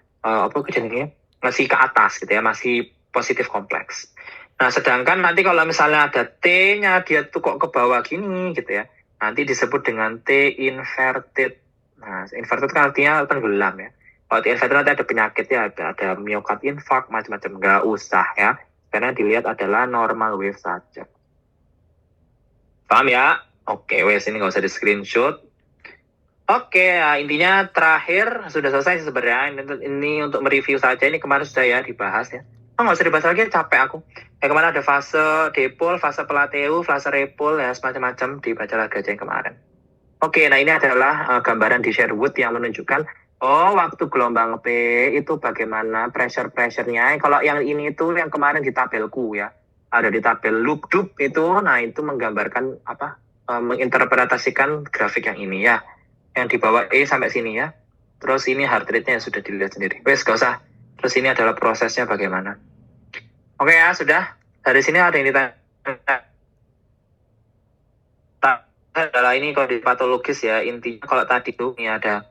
masih ke atas gitu ya, masih positif kompleks. Nah, sedangkan nanti kalau misalnya ada T-nya, dia tuh kok ke bawah gini gitu ya. Nanti disebut dengan T inverted. Nah, inverted kan artinya tenggelam ya. Kalau T inverted nanti ada penyakit ya, ada myocard infarct, macam-macam. Nggak usah ya. Karena dilihat adalah normal wave saja. Paham ya? Oke, wes ini nggak usah di screenshot. Oke, ya, intinya terakhir sudah selesai sebenarnya. Ini untuk mereview saja. Ini kemarin sudah ya dibahas ya. Nggak usah dibahas lagi, capek aku. Ya kemarin ada fase depol, fase pelateu, fase repol, ya semacam-macam dibaca lagi aja yang kemarin. Oke, nah ini adalah gambaran di Sherwood yang menunjukkan, waktu gelombang P itu bagaimana pressure-pressure-nya. Kalau yang ini itu yang kemarin di tabelku ya. Ada di tabel loop-dub itu, nah itu menggambarkan menginterpretasikan grafik yang ini ya. Yang di bawah E sampai sini ya. Terus ini heart rate-nya sudah dilihat sendiri. Wes, gak usah. Terus ini adalah prosesnya bagaimana. Oke ya, sudah. Dari sini ada yang ditanya. Adalah ini kalau di patologis ya, intinya kalau tadi tuh ini ada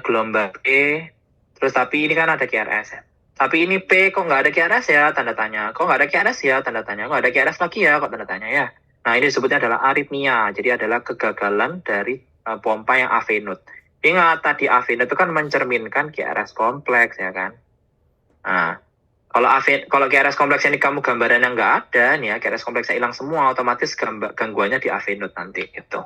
gelombang E, terus tapi ini kan ada QRS ya. Tapi ini P kok nggak ada QRS ya, tanda tanya. Kok nggak ada QRS ya, tanda tanya. Kok ada QRS lagi ya, kok tanda tanya ya. Nah, ini disebutnya adalah aritmia. Jadi adalah kegagalan dari pompa yang AV node. Ingat, tadi AV node itu kan mencerminkan QRS kompleks, ya kan? Nah, kalau QRS kompleks ini kamu gambarannya nggak ada, nih ya, QRS kompleksnya hilang semua, otomatis gangguannya di AV node nanti, gitu.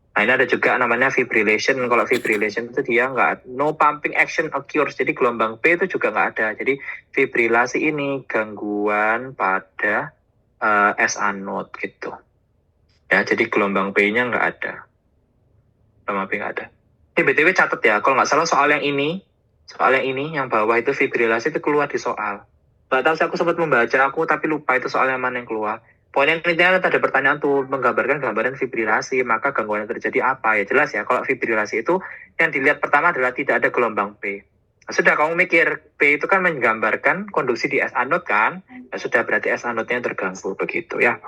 Nah, ini ada juga namanya fibrillation. Kalau fibrillation itu dia no pumping action occurs. Jadi gelombang P itu juga nggak ada. Jadi fibrilasi ini gangguan pada SA node gitu. Ya, jadi gelombang P-nya nggak ada. Gelombang P nggak ada. Ini BTW catat ya, kalau nggak salah soal yang ini, yang bawah itu fibrilasi itu keluar di soal. Nggak tahu sih aku sempat membaca tapi lupa itu soalnya mana yang keluar. Pokoknya intinya ada pertanyaan tuh menggambarkan gambaran fibrilasi, maka gangguan yang terjadi apa? Ya jelas ya, kalau fibrilasi itu yang dilihat pertama adalah tidak ada gelombang P. Nah, sudah kamu mikir P itu kan menggambarkan konduksi di SA node kan? Ya sudah berarti SA node-nya terganggu begitu ya.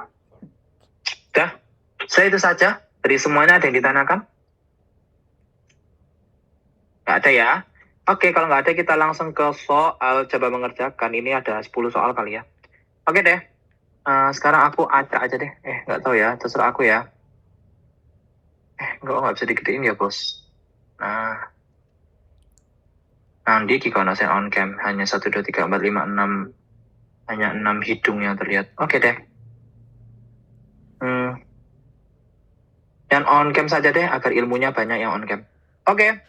Sudah, saya itu saja. Dari semuanya ada yang ditanyakan? Nggak ada ya? Oke, kalau nggak ada kita langsung ke soal coba mengerjakan. Ini ada 10 soal kali ya. Oke deh. Sekarang aku acak aja deh. Nggak tahu ya, terserah aku ya. Nggak bisa digedein ya, bos. Nah, nanti kikono sen on cam hanya 1, 2, 3, 4, 5, 6. Hanya 6 hidung yang terlihat. Oke deh. Yang on cam saja deh, agar ilmunya banyak yang on cam. Oke.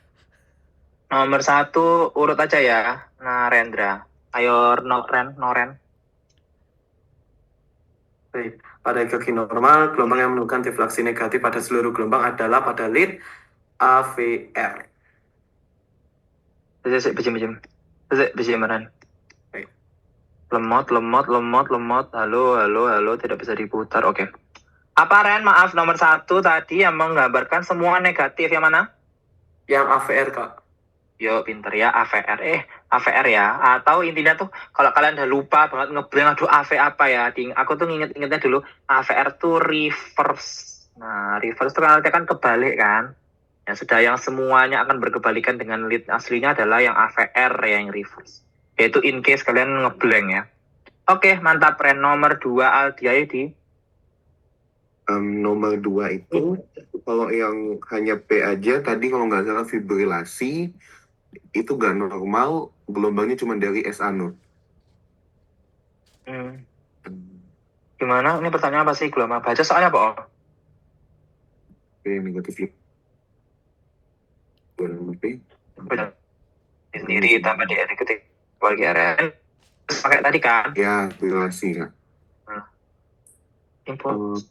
Nomor 1, urut aja ya. Narendra. Ayo, Noren. Baik, pada kaki normal, gelombang yang menunjukkan defleksi negatif pada seluruh gelombang adalah pada lead AVR. Bejim, Ren. Lemot. Halo, tidak bisa diputar. Oke. Apa, Ren? Maaf, nomor 1 tadi yang menggambarkan semua negatif. Yang mana? Yang AVR, Kak. Yo, pinter ya, AVR ya. Atau intinya tuh, kalau kalian udah lupa banget ngeblank, aduh AV apa ya. Aku tuh ingetnya dulu, AVR tuh reverse. Nah, reverse tuh kan kebalik kan. Ya sudah, yang semuanya akan berkebalikan dengan lead aslinya adalah yang AVR yang reverse. Yaitu in case kalian ngeblank ya. Oke, mantap, Ren. Nomor 2, Aldiaidi. Nomor 2 itu kalau yang hanya P aja tadi kalau nggak salah fibrilasi itu nggak normal, gelombangnya cuma dari SA node. Gimana? Ini pertanyaan apa sih gelombang? Baca soalnya apa? P negatif P sendiri tambah di ketik bagi RN pakai tadi kan? Ya, fibrilasi ya. Impuls.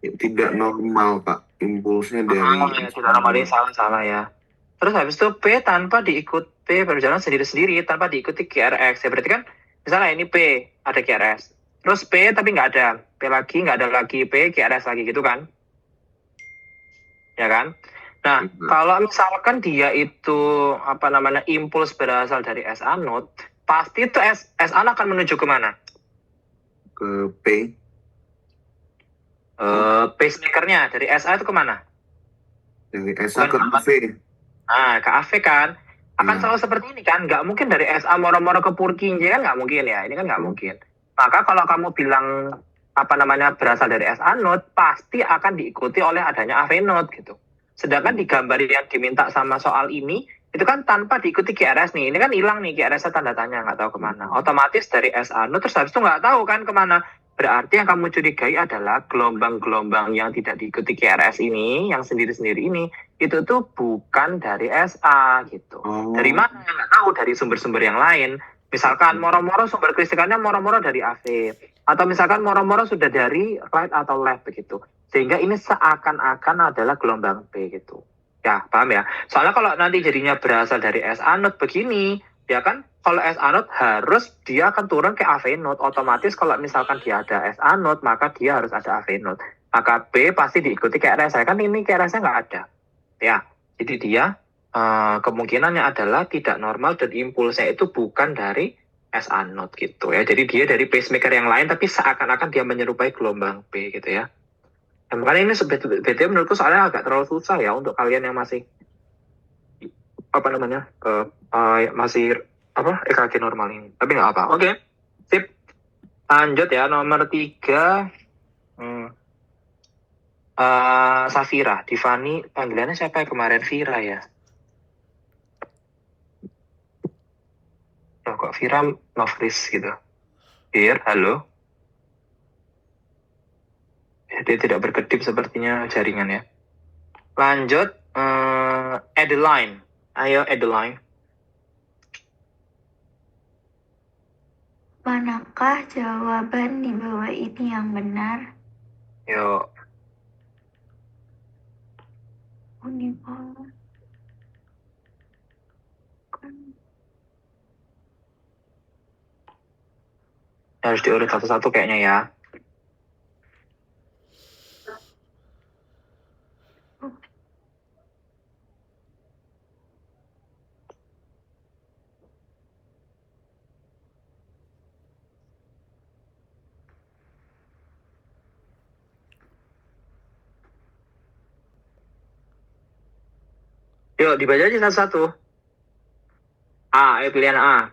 Tidak normal, Pak. Impulsnya dari ya, tidak normal, ini salah ya. Terus habis itu P tanpa diikuti berjalan sendiri-sendiri tanpa diikuti QRX. Ya berarti kan misalnya ini P ada QRS. Terus P tapi nggak ada. P lagi nggak ada lagi, P QRS lagi gitu kan? Ya kan? Nah, kalau misalkan dia itu impuls berasal dari SA node, pasti itu SA akan menuju kemana? Ke P. Pacemakernya dari SA itu kemana? Dari SA ke AV. Nah, ke AV kan akan selalu seperti ini kan, nggak mungkin dari SA moro-moro ke Purkinje kan, nggak mungkin ya, ini kan nggak mungkin. Maka kalau kamu bilang berasal dari SA node, pasti akan diikuti oleh adanya AV node gitu. Sedangkan di gambar yang diminta sama soal ini, itu kan tanpa diikuti QRS nih, ini kan hilang nih QRS-nya tanda tanya, nggak tahu kemana. Otomatis dari SA node, terus habis itu nggak tahu kan kemana. Berarti yang kamu curigai adalah gelombang-gelombang yang tidak diikuti QRS ini, yang sendiri-sendiri ini, itu tuh bukan dari SA gitu. Dari mana? Nggak tahu, dari sumber-sumber yang lain. Misalkan moro-moro sumber kelistrikannya moro-moro dari AV. Atau misalkan moro-moro sudah dari right atau left begitu. Sehingga ini seakan-akan adalah gelombang P gitu. Ya, paham ya? Soalnya kalau nanti jadinya berasal dari SA node begini, ya kan? Kalau SA node harus dia akan turun ke AV node. Otomatis kalau misalkan dia ada SA node, maka dia harus ada AV node. Maka B pasti diikuti QRS. Kan ini QRS-nya nggak ada. Ya, jadi dia kemungkinannya adalah tidak normal dan impulsnya itu bukan dari SA node gitu ya. Jadi dia dari pacemaker yang lain, tapi seakan-akan dia menyerupai gelombang B gitu ya. Makanya ini sebetulnya menurutku soalnya agak terlalu susah ya untuk kalian yang masih apa namanya masih apa EKG normal ini, tapi nggak apa. Oke, sip. Lanjut ya, nomor 3. Safira, Divani, panggilannya siapa ya kemarin? Vira ya. Loh, kok Vira Novris gitu? Here, halo. Dia tidak berkedip sepertinya jaringan ya. Lanjut, Adeline. Ayo Adeline. Manakah jawaban di bawah ini yang benar? Yuk. Unipolar. Harus diurut satu-satu kayaknya ya. Yuk, dibaca aja satu-satu. A, pilihan A.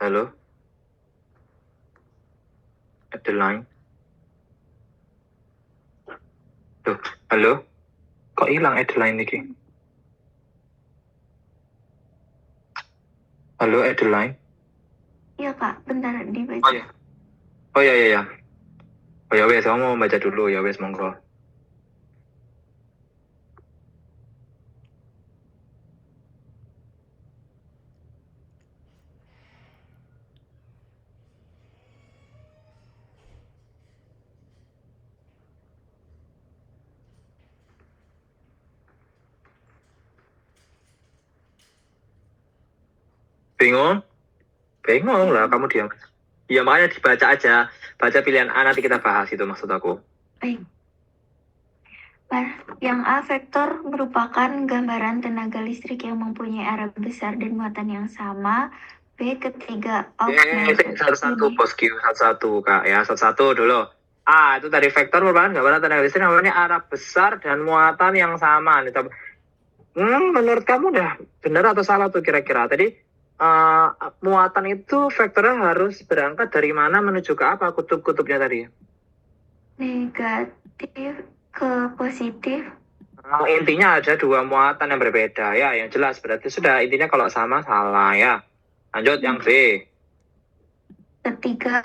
Halo. Adeline. Tuh, halo. Kok hilang Adeline ini? Halo Adeline. Iya kak, bentar dibaca. Oh ya. Oh ya. Oh ya wes, kamu mau baca dulu ya wes, monggo. Bingung? Bingung lah, kamu diam. Ya makanya dibaca aja. Baca pilihan A, nanti kita bahas, itu maksud aku. Baik. Yang A, vektor merupakan gambaran tenaga listrik yang mempunyai arah besar dan muatan yang sama. B, ketiga, augmented Satu-satu bosku, satu-satu kak ya, satu-satu dulu. A itu tadi vektor merupakan gambaran tenaga listrik namanya arah besar dan muatan yang sama. Menurut kamu udah benar atau salah tuh kira-kira? Tadi muatan itu vektornya harus berangkat dari mana menuju ke apa kutub-kutubnya tadi? Negatif ke positif. Intinya ada dua muatan yang berbeda ya, yang jelas berarti sudah intinya kalau sama salah ya. Lanjut yang B. Ketiga,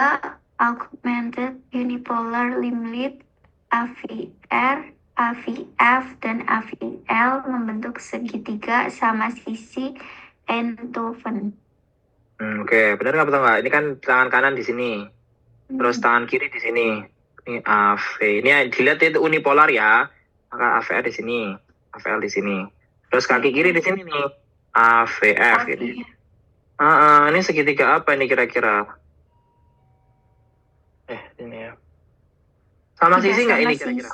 augmented unipolar limit AVR, AVF, dan AVL membentuk segitiga sama sisi Enthoven. Oke, benar nggak betul nggak? Ini kan tangan kanan di sini, terus tangan kiri di sini. Ini AV. Ini dilihat itu unipolar ya. Maka AVR di sini, AVL di sini. Terus kaki kiri di sini nih, AVF. Ini segitiga apa ini kira-kira? Ini ya. Sama sisi nggak ini kira-kira?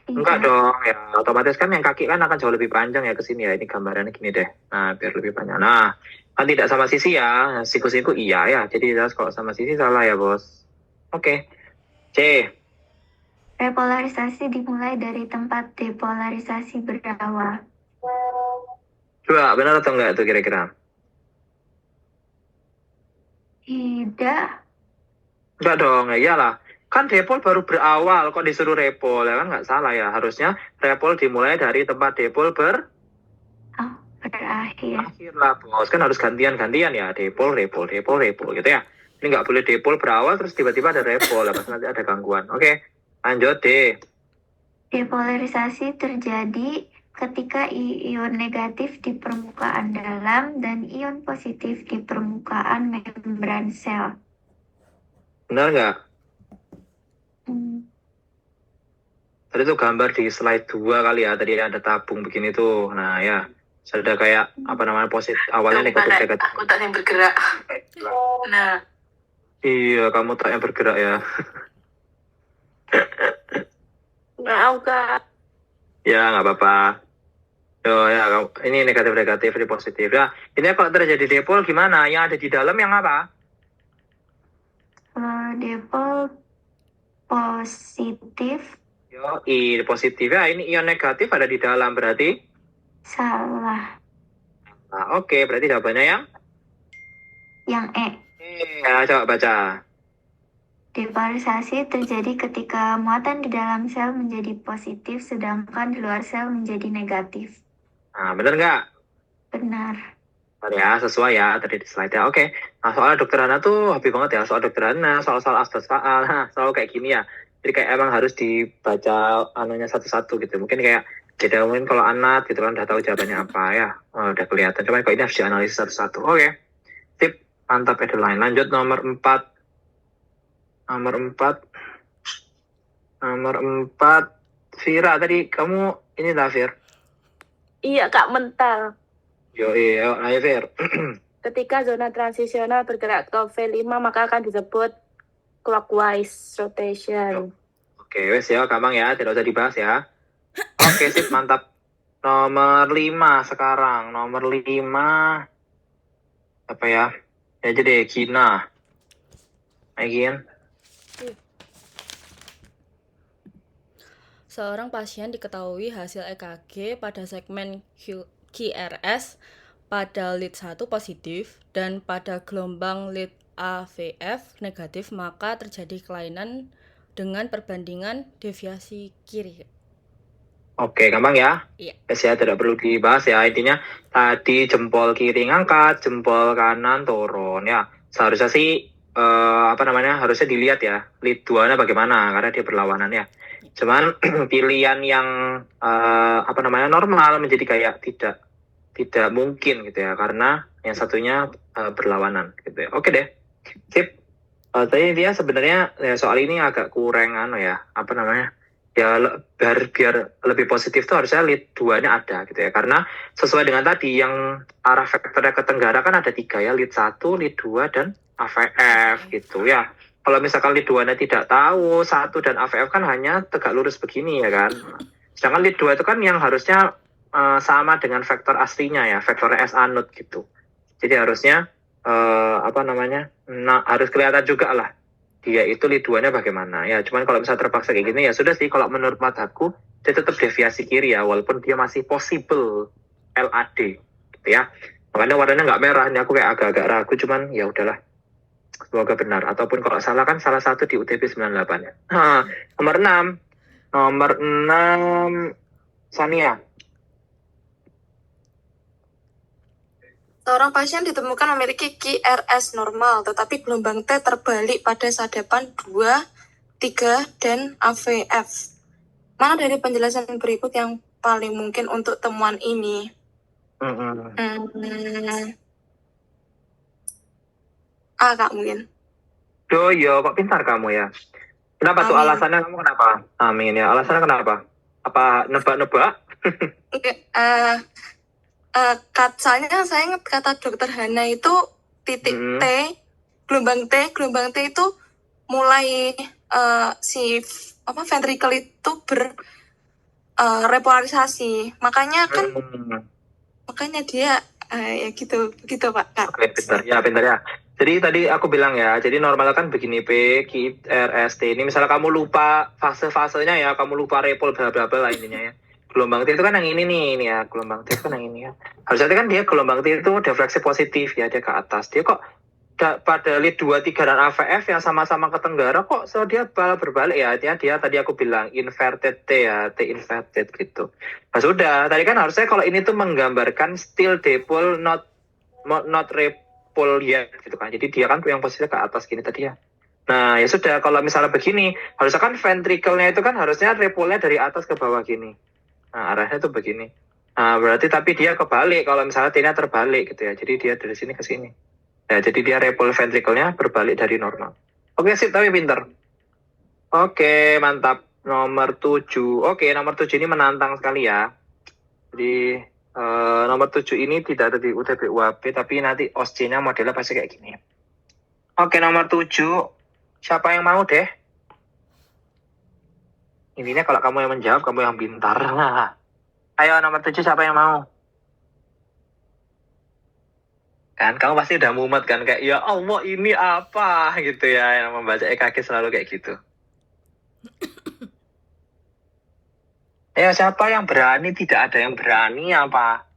Enggak dong, ya otomatis kan yang kaki kan akan jauh lebih panjang ya ke sini ya. Ini gambarannya gini deh. Nah, biar lebih panjang. Nah, kan tidak sama sisi ya. Siku-siku iya ya. Jadi jelas kalau sama sisi salah ya, Bos. Oke. C. Repolarisasi dimulai dari tempat depolarisasi berawal. Coba, benar atau enggak itu kira-kira? Tidak. Enggak dong, ya iyalah. Kan depol baru berawal, kok disuruh repol, ya kan nggak salah ya. Harusnya repol dimulai dari tempat depol berakhir. Akhir lah, Bos. Kan harus gantian-gantian ya. Depol, repol gitu ya. Ini nggak boleh depol berawal, terus tiba-tiba ada repol. Pas nanti ada gangguan. Oke, lanjut D. Depolarisasi terjadi ketika ion negatif di permukaan dalam dan ion positif di permukaan membran sel. Benar nggak? Tadi tuh gambar di slide 2 kali ya. Tadi ada tabung begini tuh. Nah ya, sudah kayak apa namanya positif. Awalnya negatif. Aku tak yang bergerak. Nah. Iya, kamu tak yang bergerak ya. Nggak, Kak. Ya, nggak apa-apa. Oh ya, ini negatif-negatif, ini positif. Ya, ini kalau terjadi depol gimana? Yang ada di dalam yang apa? Depol positif. Yoi, positifnya ini ion negatif ada di dalam berarti. Salah. Nah, oke, berarti jawabannya yang Yang E. ya, coba baca. Depolarisasi terjadi ketika muatan di dalam sel menjadi positif sedangkan di luar sel menjadi negatif. Nah, bener nggak? Benar. Bener ya, sesuai ya tadi di slide ya. Oke. Nah, soal dokter Hana tuh hobi banget ya, soal dokter Hana, soal-soal asbes faal, selalu kayak gini ya. Jadi kayak emang harus dibaca anunya satu-satu gitu. Mungkin kayak jeda mungkin kalau anak gitu kan udah tahu jawabannya apa ya. Oh, udah kelihatan. Cuman kalau ini harus dianalisis satu-satu. Oke. Tip, mantap Edeline. Lanjut nomor 4. Nomor 4. Nomor 4. Vira, tadi kamu ini lah, Vir. Iya, Kak, mental. Yo, ayo, Vir. Ketika zona transisional bergerak ke V5, maka akan disebut clockwise rotation. Oke, wes ya, gampang ya, tidak usah dibahas ya. Oke, sip, mantap. Nomor 5 sekarang. Nomor 5. Apa ya? Ya jadi Gina. Megin. Seorang pasien diketahui hasil EKG pada segmen QRS pada lead 1 positif dan pada gelombang lead AVF negatif, maka terjadi kelainan dengan perbandingan deviasi kiri. Oke, gampang ya. Iya. Ya, tidak perlu dibahas ya. Intinya tadi jempol kiri ngangkat, jempol kanan turun ya. Seharusnya sih harusnya dilihat ya lead 2-nya bagaimana karena dia berlawanan ya. Cuman pilihan yang normal menjadi kayak tidak mungkin gitu ya karena yang satunya berlawanan gitu ya. Oke deh. Sip. Tadi dia sebenarnya ya, soal ini agak kurang ya biar lebih positif tuh harusnya lead 2-nya ada gitu ya. Karena sesuai dengan tadi yang arah vektornya ke tenggara kan ada 3 ya, lead 1, lead 2 dan AVF gitu ya. Kalau misalkan lead 2-nya tidak tahu, 1 dan AVF kan hanya tegak lurus begini ya kan. Sedangkan lead 2 itu kan yang harusnya sama dengan vektor aslinya ya, vektornya S anut gitu. Jadi harusnya harus kelihatan juga lah dia itu lead 2-nya bagaimana ya. Cuman kalau misalnya terpaksa kayak gini ya sudah sih, kalau menurut mataku dia tetap deviasi kiri ya, walaupun dia masih possible LAD gitu ya. Makanya warnanya nggak merah, ini aku kayak agak-agak ragu, cuman ya udahlah, semoga benar. Ataupun kalau salah kan salah satu di UTP 98 ya. Nomor 6 Sania. Seorang pasien ditemukan memiliki QRS normal, tetapi gelombang T terbalik pada sadapan 2, 3, dan AVF. Mana dari penjelasan berikut yang paling mungkin untuk temuan ini? A, Kak, mungkin. Yo, kok pintar kamu ya. Kenapa tuh Amin. alasannya kamu kenapa? Amin ya. Alasannya kenapa? Apa nebak-nebak? Soalnya saya ingat kata dokter Hana itu titik T, gelombang T itu mulai ventricle itu repolarisasi. Makanya kan makanya dia ya gitu Pak. Oke, pintar ya. Jadi tadi aku bilang ya, jadi normal kan begini P, QRST. Ini misalnya kamu lupa fase-fasenya ya, kamu lupa repol bla bla bla intinya ya. Gelombang T itu kan yang ini ya, gelombang T itu kan yang ini ya. Harusnya kan dia gelombang T itu defleksi positif ya, dia ke atas. Dia kok pada lead 2, 3 dan AVF yang sama-sama ke tenggara kok dia malah berbalik ya. Dia tadi aku bilang inverted T ya, T inverted gitu. Nah sudah, tadi kan harusnya kalau ini tuh menggambarkan still dipole not repole yet gitu kan. Jadi dia kan yang posisinya ke atas gini tadi ya. Nah ya sudah, kalau misalnya begini harusnya kan ventricle-nya itu kan harusnya repole-nya dari atas ke bawah gini. Nah arahnya tuh begini. Nah berarti tapi dia kebalik kalau misalnya T-nya terbalik gitu ya. Jadi dia dari sini ke sini. Ya, jadi dia repole ventricle-nya berbalik dari normal. Oke, sip, tapi pinter. Oke, mantap. Nomor 7. Oke, nomor 7 ini menantang sekali ya. Jadi nomor 7 ini tidak ada di UTB UAB, tapi nanti OSC-nya modelnya pasti kayak gini. Oke, nomor 7. Siapa yang mau deh? Intinya kalau kamu yang menjawab, kamu yang pintar. Ayo, nomor 7 siapa yang mau? Kan kamu pasti udah mumet kan, kayak ya Allah ini apa gitu ya, yang membaca EKG selalu kayak gitu. Ya, siapa yang berani? Tidak ada yang berani apa?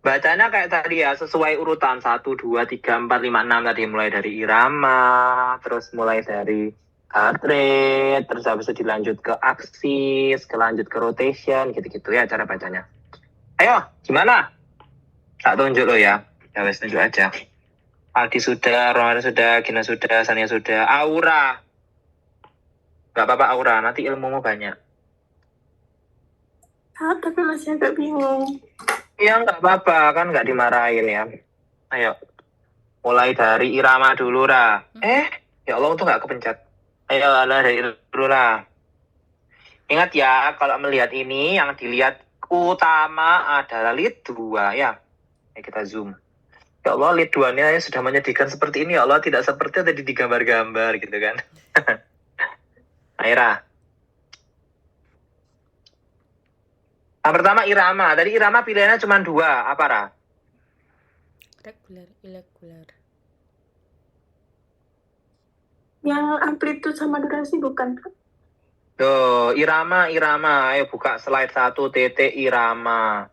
Bacanya kayak tadi ya, sesuai urutan 1, 2, 3, 4, 5, 6 tadi. Mulai dari irama, terus mulai dari heart rate, terus habis itu dilanjut ke aksis, lanjut ke rotation, gitu-gitu ya cara bacanya. Ayo, gimana? Tak tunjuk lo ya. Ya wes, tunjuk aja. Aldi sudah, Romana sudah, Gina sudah, Sania sudah. Aura. Gak apa-apa Aura, nanti ilmumu banyak. Tapi masih agak bingung. Ya nggak apa-apa, kan nggak dimarahin ya. Ayo, mulai dari irama dulu, Ra. Ya Allah, untung nggak kepencet. Ayo, dari dulu, Ra. Ingat ya, kalau melihat ini, yang dilihat utama adalah lead 2, ya. Kita zoom. Ya Allah, lead 2-nya sudah menyedihkan seperti ini. Ya Allah, tidak seperti tadi di gambar-gambar, gitu kan. Ayo, Ra. Yang pertama irama. Tadi irama pilihannya cuma 2. Apa, Ra? Reguler, irregular. Yang amplitude sama durasi bukan? Tuh, irama. Ayo buka slide 1, titik irama.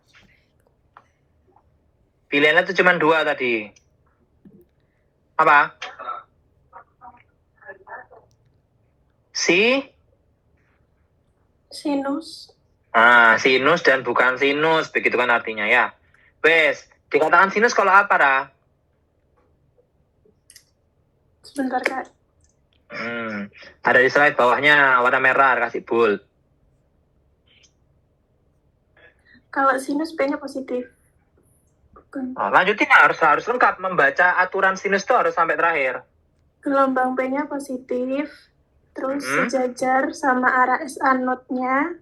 Pilihannya itu cuma 2 tadi. Apa? Sinus. Sinus dan bukan sinus. Begitu kan artinya ya. Wes, dikatakan sinus kalau apa, Ra? Sebentar, Kak. Ada di slide bawahnya warna merah, kasih bold. Kalau sinus P-nya positif. Bukan. Lanjutin harus lengkap. Membaca aturan sinus itu harus sampai terakhir. Gelombang P-nya positif. Terus sejajar sama arah SA node-nya.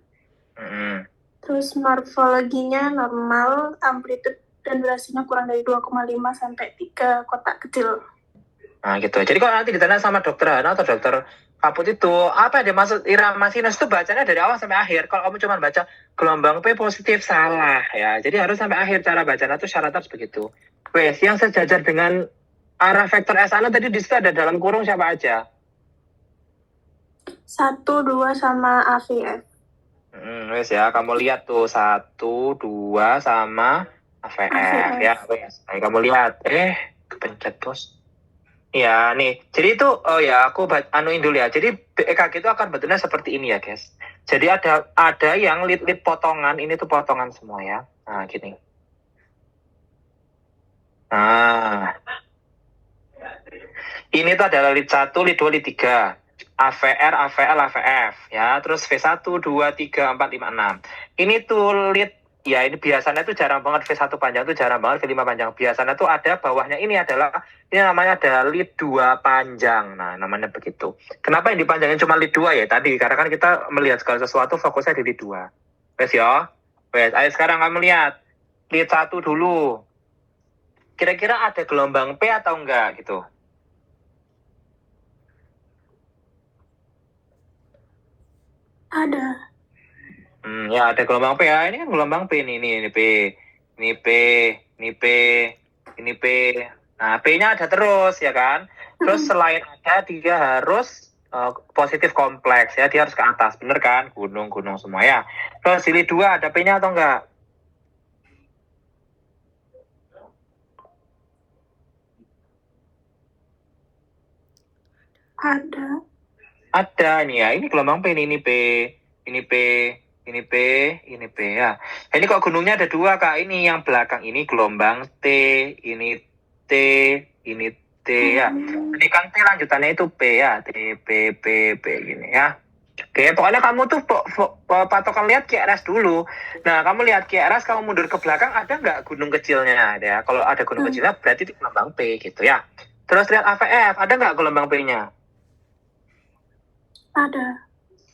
Terus morfologinya normal, amplitude dan durasinya kurang dari 2,5 sampai 3 kotak kecil. Nah gitu. Jadi kalau nanti ditanya sama dokter Hana atau dokter Kaput itu, apa yang dimaksud irama sinus itu bacanya dari awal sampai akhir. Kalau kamu cuma baca gelombang P positif, salah ya. Jadi harus sampai akhir cara bacanya itu syarat harus begitu. Wes, yang sejajar dengan arah vektor S-nya tadi di situ ada dalam kurung siapa aja? 1, 2 sama AVF. Wes ya, kamu lihat tuh 1, 2 sama AVF ya, wes. Ayo kamu lihat. Kepencet bos. Ya nih, jadi itu aku anuin dulu ya. Jadi EKG itu akan bentuknya seperti ini ya guys. Jadi ada yang lead potongan, ini tuh potongan semua ya. Nah gini. Nah, ini tuh adalah lead 1, lead 2, lead 3. AVR, AVL, AVF ya. Terus V1, 2, 3, 4, 5, 6. Ini tuh lead ya, ini biasanya tuh jarang banget V1 panjang tuh jarang banget, V5 panjang. Biasanya tuh ada bawahnya ini namanya ada lead 2 panjang. Nah, namanya begitu. Kenapa yang dipanjangin cuma lead 2 ya tadi? Karena kan kita melihat segala sesuatu fokusnya di lead 2. Wes ya. Wes, ayo sekarang kamu lihat lead 1 dulu. Kira-kira ada gelombang P atau enggak gitu? Ada. Ya ada gelombang P ya. Ini kan gelombang P ini P. Ini P, ini P, ini P. Nah, P-nya ada terus ya kan. Terus selain ada dia harus positif kompleks ya, dia harus ke atas, bener kan? Gunung-gunung semua ya. Terus di lead 2 ada P-nya atau enggak? Ada nih ya. Ini gelombang P ini P, ini P, ini P, ini P ya. Ini kok gunungnya ada 2 Kak. Ini yang belakang ini gelombang T, ini T, ini T ya. Ini kan T lanjutannya itu P ya. T, P gini ya. Oke, pokoknya kamu tuh patokan lihat QRS dulu. Nah, kamu lihat QRS, kamu mundur ke belakang, ada nggak gunung kecilnya? Ya, kalau ada gunung kecilnya berarti itu gelombang P gitu ya. Terus lihat AVF, ada nggak gelombang P-nya?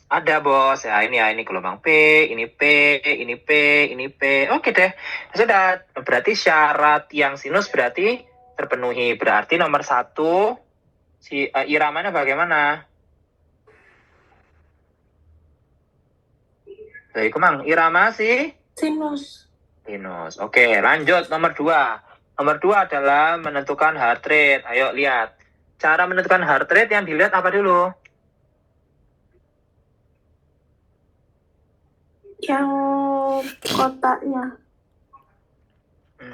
Ada bos ya, ini gelombang P, ini P, ini P, ini P. Oke deh, sudah. Berarti syarat yang sinus berarti terpenuhi. Berarti nomor 1 si iramanya bagaimana? Baik, Kemang, irama sih? Sinus. Oke, lanjut nomor 2. Nomor 2 adalah menentukan heart rate. Ayo lihat. Cara menentukan heart rate yang dilihat apa dulu? Yang kotaknya.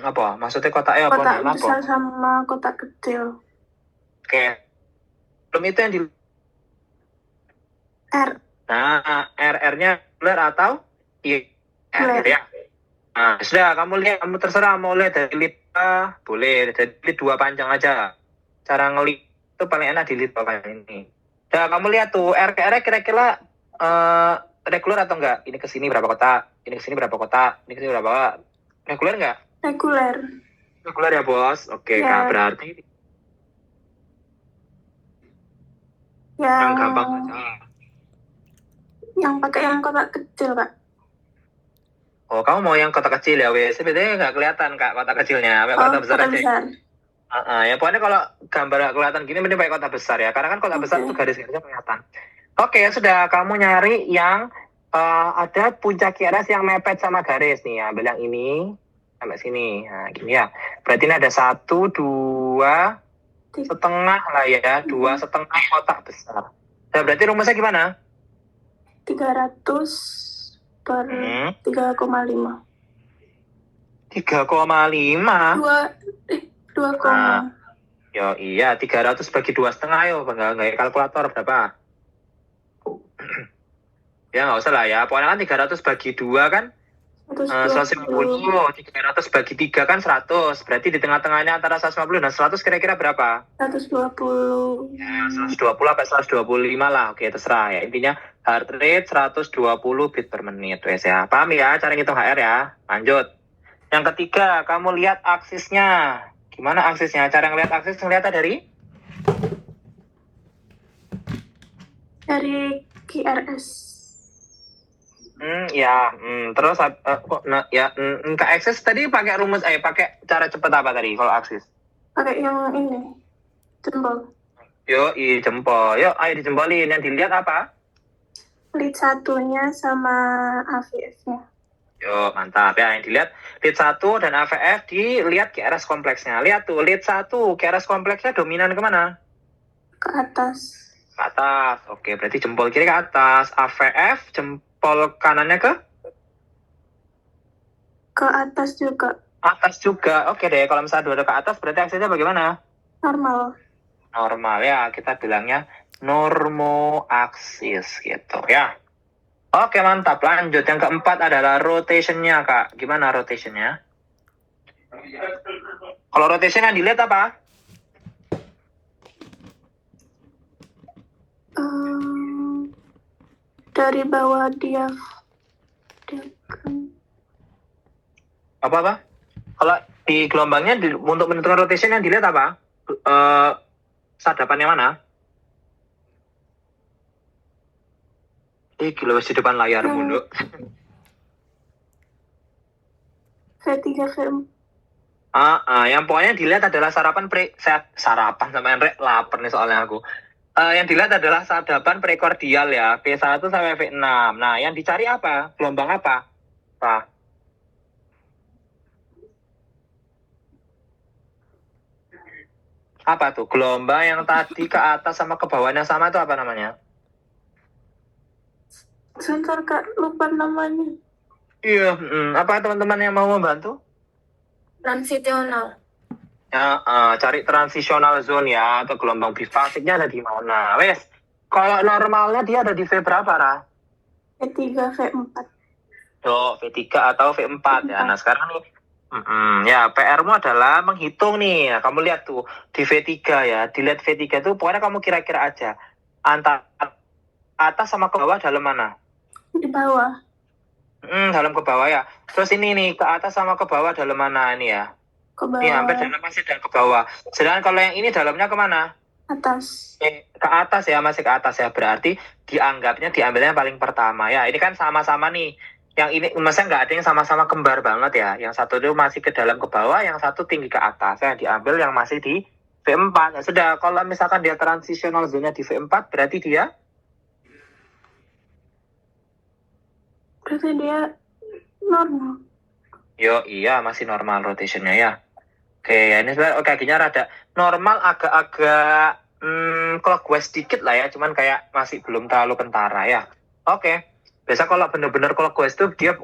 Apa? Maksudnya kotaknya apa Kotak nih? Apa? besar sama kotak kecil. Oke. Belum itu yang di R. Nah, RR-nya reguler atau IR Reguler. ya. Nah, sudah kamu lihat, kamu terserah mau lihat dari lead boleh, dari lead 2 panjang aja. Cara ngelit itu paling enak di lead bawah ini. Nah, kamu lihat tuh RR kira-kira reguler atau enggak? Ini ke sini berapa kotak? Ini ke sini berapa kotak? Ini ke sini berapa? Reguler enggak? Reguler. Reguler ya, Bos. Oke, Ya. Kak, berarti yang gampang aja. Yang pakai yang kotak kecil, Kak. Oh, kamu mau yang kotak kecil ya, wes. Sebetulnya nggak kelihatan, Kak, kotak kecilnya. Pakai kotak besar kotak aja. besar. Ya pokoknya kalau gambar nggak kelihatan gini, mending pakai kotak besar ya. Karena kan kotak besar tuh garis-garisnya kelihatan. Oke, sudah. Kamu nyari yang ada puncak QRS yang mepet sama garis nih. Ambil yang ini sampai sini. Nah, gini ya. Berarti ini ada 1, 2 setengah lah ya. 2 setengah kotak besar. Nah, berarti rumusnya gimana? 300 per 3,5. 3,5. 2, Nah, yo iya, 300 bagi 2,5 yo, nggak kalkulator berapa? Ya nggak usah lah ya, pokoknya kan 300 bagi 2 kan 150, 300 bagi 3 kan 100, berarti di tengah-tengahnya antara 150 dan 100 kira-kira berapa? 120. Ya, 120 sampai 125 lah, oke terserah ya, intinya heart rate 120 beat per menit, wes ya, paham ya cara ngitung HR ya, lanjut. Yang ketiga, kamu lihat aksisnya. Gimana aksisnya? Cara ngelihat aksis ngelihatnya dari QRS. Terus ke aksis tadi pakai rumus pakai cara cepet apa tadi kalau aksis? Pakai yang ini. Jempol. Yo, jempol. Yuk, ayo dijempolin. Yang dilihat apa? Lead satunya sama AVF-nya. Yo, mantap ya. Yang dilihat lead 1 dan AVF dilihat QRS kompleksnya. Lihat tuh, lead 1 QRS kompleksnya dominan kemana? Ke atas. Ke atas. Oke, berarti jempol kiri ke atas. AVF jempol kanannya ke atas juga. Atas juga. Oke deh, kalau misalnya dua ke atas berarti aksesnya bagaimana? Normal. Normal ya, kita bilangnya normoaksis gitu ya. Oke, mantap. Lanjut. Yang keempat adalah rotationnya, Kak. Gimana rotationnya? Kalau rotation yang dilihat apa? Dari bawah diagram. Apa? Kalau di gelombangnya untuk menentukan rotation yang dilihat apa? Sadapan yang mana? Gila, di depan layar mundur. V3, V4. Yang pokoknya dilihat adalah sarapan sama Enrek lapar nih soalnya aku. Yang dilihat adalah sadapan prekordial ya, V1 sampai V6. Nah, yang dicari apa? Gelombang apa? Apa tuh? Gelombang yang tadi ke atas sama ke bawahnya sama itu apa namanya? Sebentar Kak, lupa namanya. Iya, apa teman-teman yang mau membantu? Transisional. Ya, cari transitional zone ya, atau gelombang bifasiknya ada di mana? Wes, kalau normalnya dia ada di V berapa, Ra? V3, V4. V3 atau V4 ya. Nah, sekarang nih, ya PR-mu adalah menghitung nih. Nah, kamu lihat tuh di V3 ya, dilihat V3 tuh pokoknya kamu kira-kira aja antara atas sama ke bawah dalam mana? Di bawah. Dalam ke bawah ya. Terus ini nih ke atas sama ke bawah dalam mana ini ya? Ke bawah. Ini hampir dalam, masih dalam ke bawah. Sedangkan kalau yang ini dalamnya kemana? Atas. Ke atas ya, masih ke atas ya. Berarti diambilnya paling pertama ya. Ini kan sama-sama nih. Yang ini maksudnya nggak ada yang sama-sama kembar banget ya. Yang satu itu masih ke dalam ke bawah, yang satu tinggi ke atas ya. Diambil yang masih di V4. Ya sudah, kalau misalkan dia transitional zone-nya di V4, berarti dia normal. iya masih normal rotationnya ya. Oke, ya ini sebenarnya kakinya rada normal, agak clockwise sedikit lah ya, cuman kayak masih belum terlalu kentara ya. Oke, Biasa kalau benar-benar kalau quest itu dia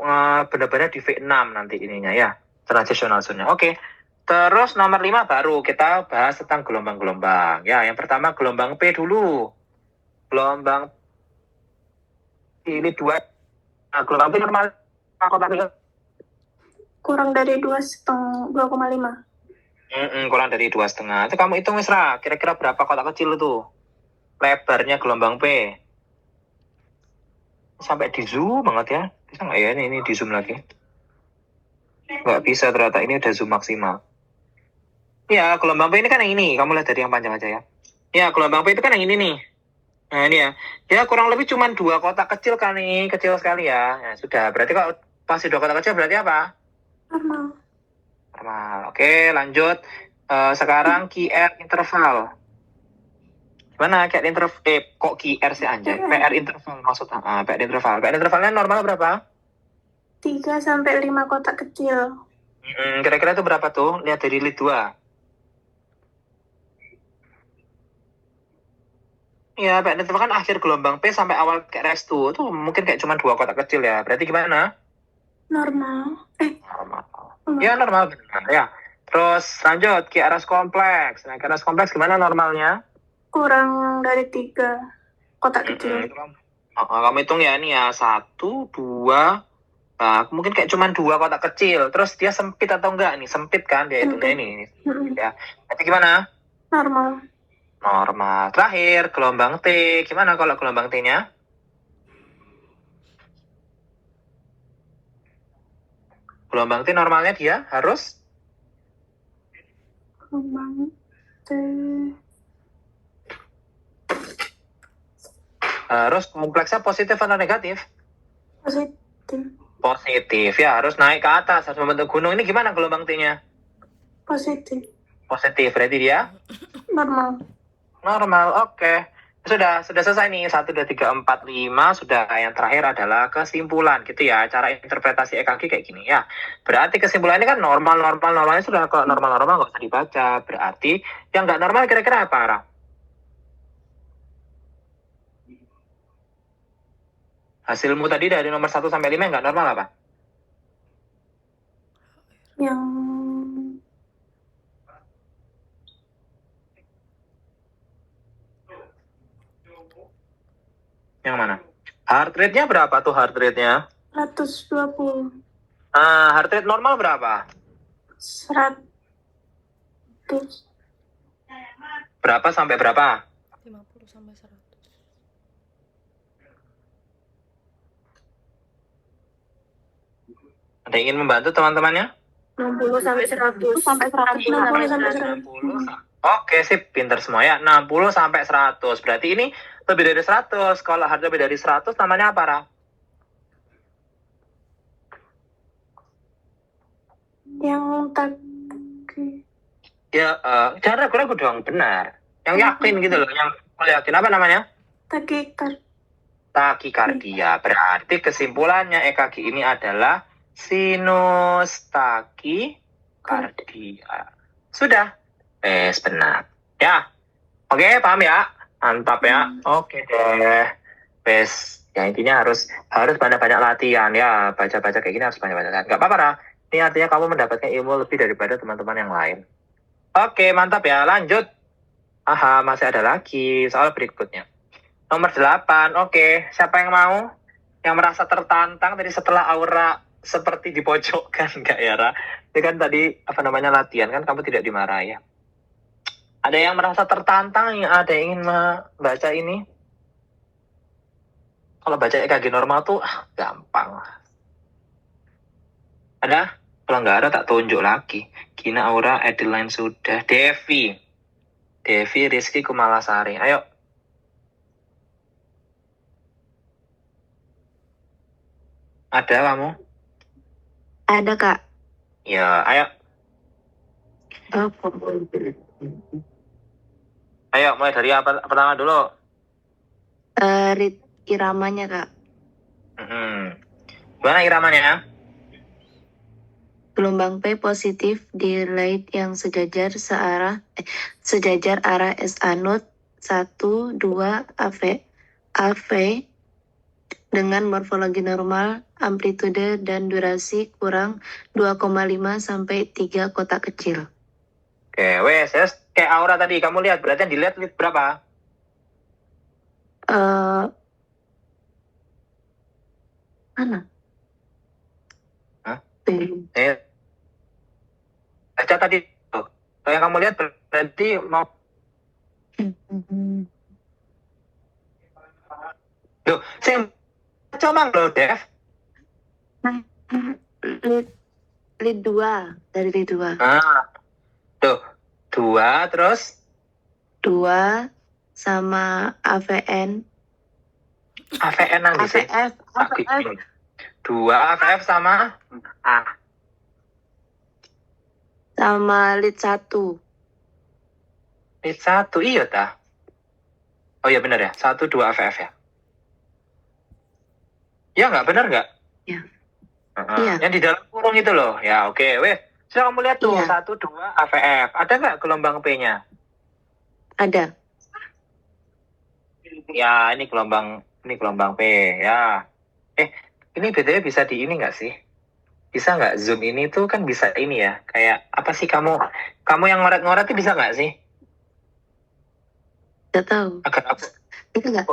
benar-benar di V6 nanti ininya ya, transitional zone-nya. Oke. Terus nomor 5 baru kita bahas tentang gelombang-gelombang. Ya, yang pertama gelombang P dulu. Gelombang ini 2. Nah, gelombang P normal kotak kecil. Kurang dari 2,5. Kurang dari 2,5. Itu kamu hitung Isra, kira-kira berapa kotak kecil itu? Lebarnya gelombang P. Sampai di zoom banget ya. Bisa nggak ya ini di zoom lagi? Nggak bisa ternyata, ini udah zoom maksimal. Ya, gelombang P ini kan yang ini. Kamu lihat dari yang panjang aja ya. Ya, gelombang P itu kan yang ini nih. Nah, ini ya. Ya, kurang lebih cuma 2 kotak kecil kan nih. Kecil sekali ya. Ya, sudah. Berarti kalau pasti 2 kotak kecil berarti apa? Normal. Normal. Oke, lanjut. Sekarang QR interval. Gimana QR interval? Kok QR sih anjay? PR interval maksudnya. PR interval. PR intervalnya normal berapa? 3 sampai 5 kotak kecil. Kira-kira itu berapa tuh? Lihat dari lead 2. Ya, PR interval kan akhir gelombang P sampai awal QRS tuh. Itu mungkin kayak cuma 2 kotak kecil ya. Berarti gimana? Normal. Normal. Ya, normal benar ya. Terus lanjut QRS kompleks. Nah, QRS kompleks gimana normalnya? Kurang dari 3 kotak kecil. Kamu hitung ya ini ya 1, 2. Nah, mungkin kayak cuma 2 kotak kecil. Terus dia sempit atau enggak nih? Sempit kan dia hitungnya ini. Ya. Berarti gimana? Normal. Normal. Terakhir gelombang T. Gimana kalau gelombang T-nya? Gelombang T normalnya dia harus Gelombang T. Harus kompleksnya positif atau negatif? Positif. Positif ya, harus naik ke atas, harus membentuk gunung. Ini gimana gelombang T-nya? Positif. Positif, berarti dia Normal. normal. Oke. Sudah selesai nih. 1, 2, 3, 4, 5. Sudah, yang terakhir adalah kesimpulan gitu ya. Cara interpretasi EKG kayak gini ya. Berarti kesimpulannya kan normalnya sudah. Kalau normal nggak usah dibaca. Berarti yang nggak normal kira-kira apa, Ara? Hasilmu tadi dari nomor 1 sampai 5 yang nggak normal apa? Yang Yang mana? Heart rate-nya berapa tuh heart rate-nya? 120. Heart rate normal berapa? 100. Berapa sampai berapa? 50 sampai 100. Ada yang ingin membantu teman-temannya? 60 sampai 100. 60 sampai 100. Oke, sip, pinter semua ya. 60 sampai 100. Berarti ini lebih dari 100. Kalau heart lebih dari 100 namanya apa, Ra? Yang tadi. Ya, jangan ragu-ragu dong, benar. Yang yakin gitu loh, yang yakin apa namanya? Takikardia. Berarti kesimpulannya EKG ini adalah sinus takikardia. Sudah. Benar. Ya. Oke, paham ya? Mantap ya. Oke deh. Ya intinya harus banyak-banyak latihan ya. Baca-baca kayak gini harus banyak-banyak latihan. Gak apa-apa, Ra. Ini artinya kamu mendapatkan ilmu lebih daripada teman-teman yang lain. Oke, mantap ya. Lanjut. Masih ada lagi soal berikutnya. Nomor 8. Oke, siapa yang mau? Yang merasa tertantang dari setelah Aura seperti dipojokkan, enggak ya, Ra? Ini kan tadi latihan kan kamu tidak dimarahi ya. Ada yang merasa tertantang, ada yang ingin membaca ini? Kalau baca EKG normal tuh gampang. Ada? Kalau nggak ada tak tunjuk lagi. Gina, Aura, Adeline sudah. Devi, Rizky, Kumalasari. Ayo. Ada kamu? Ada, Kak. Ya, ayo. Ayo, mulai dari apa pertama dulu? Rit iramanya, Kak. Gimana iramanya? Gelombang P positif di lead yang sejajar arah S anode 1, 2 AV dengan morfologi normal, amplitude dan durasi kurang 2,5 sampai 3 kotak kecil. Oke, wes, kayak aura tadi kamu lihat, berarti yang dilihat lead berapa? Mana? Hah? P. Baca tadi tuh. Yang kamu lihat berarti mau Loh, saya coba loh, Dev. Lead 2, dari lead 2. Tuh, 2 terus 2 sama AVN. AVN nanti sih. AVF. 2 AVF sama A. Sama lead 1. Lead 1, iya tah. Oh iya benar ya, 1, 2 AVF ya. Ya nggak, benar nggak? Ya. Iya. Yang di dalam kurung itu loh. Ya oke, weh. Coba kamu lihat tuh, Iya. 1, 2 AVF. Ada nggak gelombang P-nya? Ada. Ya, ini gelombang P ya. Ini BTW bisa di ini nggak sih? Bisa nggak zoom ini tuh kan bisa ini ya? Kayak apa sih kamu yang ngoret-ngoret itu bisa nggak sih? Gak tahu. Agak apa? Itu nggak?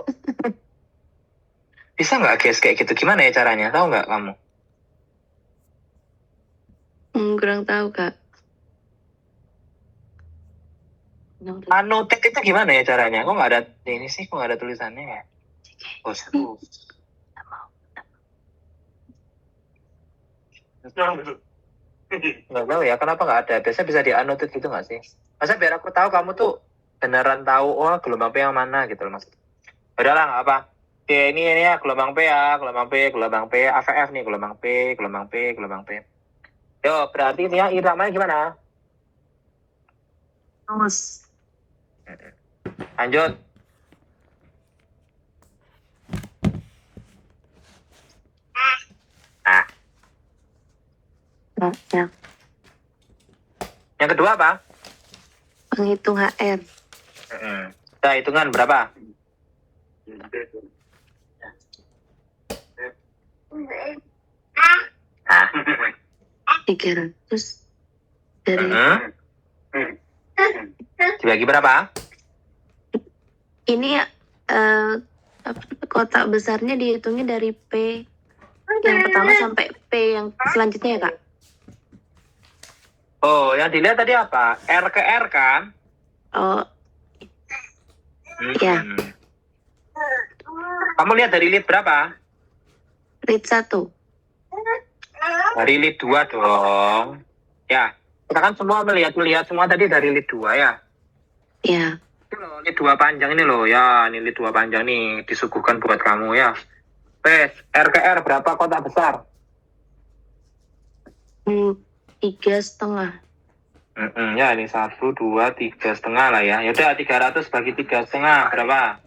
Bisa nggak guys kayak gitu? Gimana ya caranya? Tahu nggak kamu? Kurang tahu, Kak. Annotate itu gimana ya caranya? Kok nggak ada ini sih? Kok nggak ada tulisannya ya? Oh, seru. Nggak tahu ya, kenapa nggak ada? Biasanya bisa di-annotate gitu nggak sih? Masa biar aku tahu kamu tuh beneran tahu, oh gelombang P yang mana gitu loh maksudnya. Udahlah, nggak apa. Oke, ini ya, gelombang P ya, gelombang P, AVF nih, gelombang P. Yo, berarti ini ya, iramanya gimana? Terus. Lanjut. Ya. Yang kedua apa? Penghitung HR. Kita hitungan berapa? Nah, 300 dari dibagi berapa? ini kotak besarnya dihitungnya dari P yang pertama sampai P yang selanjutnya ya, Kak? Oh, yang dilihat tadi apa? R ke R kan? Oh, ya. Kamu lihat dari lead berapa? Lead 1. Dari lead 2 dong. Ya, kita kan semua melihat semua tadi dari lead 2 ya. Ya. Ini loh, lead 2 panjang ini loh. Ya, ini lead 2 panjang nih disuguhkan buat kamu ya. Pes, R ke R berapa kotak besar? 3,5. Ya, ini 1, 2, 3,5 lah ya. Yaudah, 300 bagi 3,5 berapa?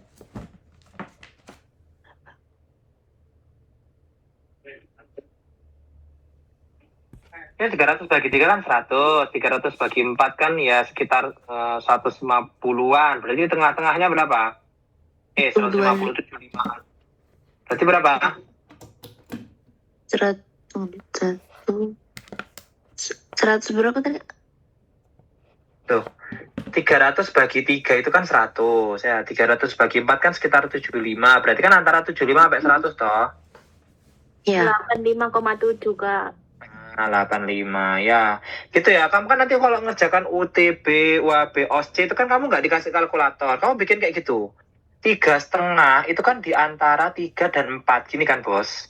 Ya, 300 bagi 3 kan 100. 300 bagi 4 kan ya sekitar 150-an. Berarti tengah-tengahnya berapa? 150, 75. Berarti berapa? 100 berapa tadi? Tuh, 300 bagi 3 itu kan 100. Ya, 300 bagi 4 kan sekitar 75. Berarti kan antara 75 sampai 100 toh. Ya. 85,7, Kak. 85 ya. Gitu ya. Kamu kan nanti kalau ngerjakan UTB, UAB, OSC itu kan kamu nggak dikasih kalkulator. Kamu bikin kayak gitu. 3,5 itu kan di antara 3 dan 4. Gini kan, Bos.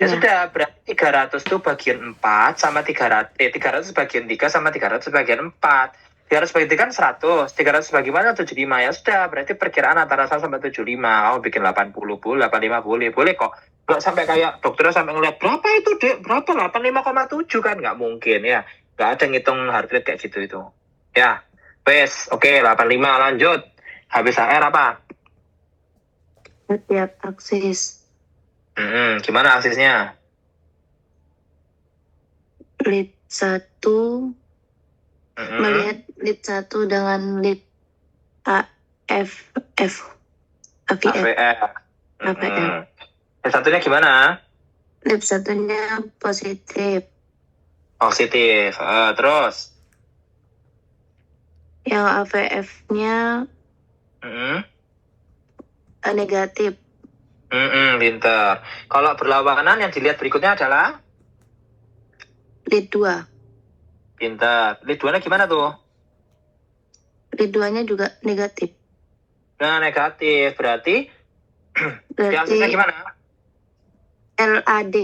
Ya sudah, berarti 300 itu bagian 4 sama 300 bagian 3 sama 300 bagian 4. 300 bagi 3 kan 100. 300 bagi mana? 75. Ya sudah, berarti perkiraan antara 1 sampai 75. Kamu bikin 80 boleh, 85 boleh. Boleh kok. Nggak sampai kayak dokternya sampai ngeliat berapa itu dek, berapa 85,7 kan nggak mungkin ya, nggak ada ngitung heart rate kayak gitu itu ya. Wes, oke, 85 lanjut. Habis HR apa? Setiap aksis. Gimana aksisnya? Lead 1 melihat lead 1 dengan lead AVF. Yang satunya gimana? Lip satunya positif. Positif. Terus? Yang AVF-nya Mm-mm. negatif. Pinter. Kalau berlawanan yang dilihat berikutnya adalah Lead 2. pinter. Lead 2-nya gimana tuh? Lead 2-nya juga negatif. Nah, negatif. Berarti yang Berarti gimana? LAD.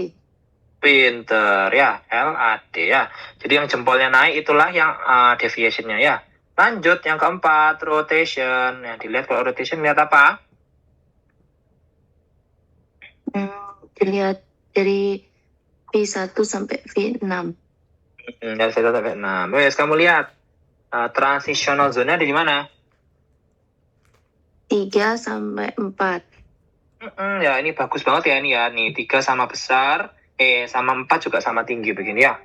Pinter ya, LAD ya. Jadi yang jempolnya naik itulah yang deviation-nya ya. Lanjut yang keempat, rotation. Yang dilihat kalau rotation lihat apa? Dilihat dari V1 sampai V6. Dari 1 sampai 6. Wes, kamu lihat transitional zone-nya di mana? 3 sampai 4. Ya ini bagus banget ya ini ya. Nih 3 sama besar, sama 4 juga sama tinggi begini ya.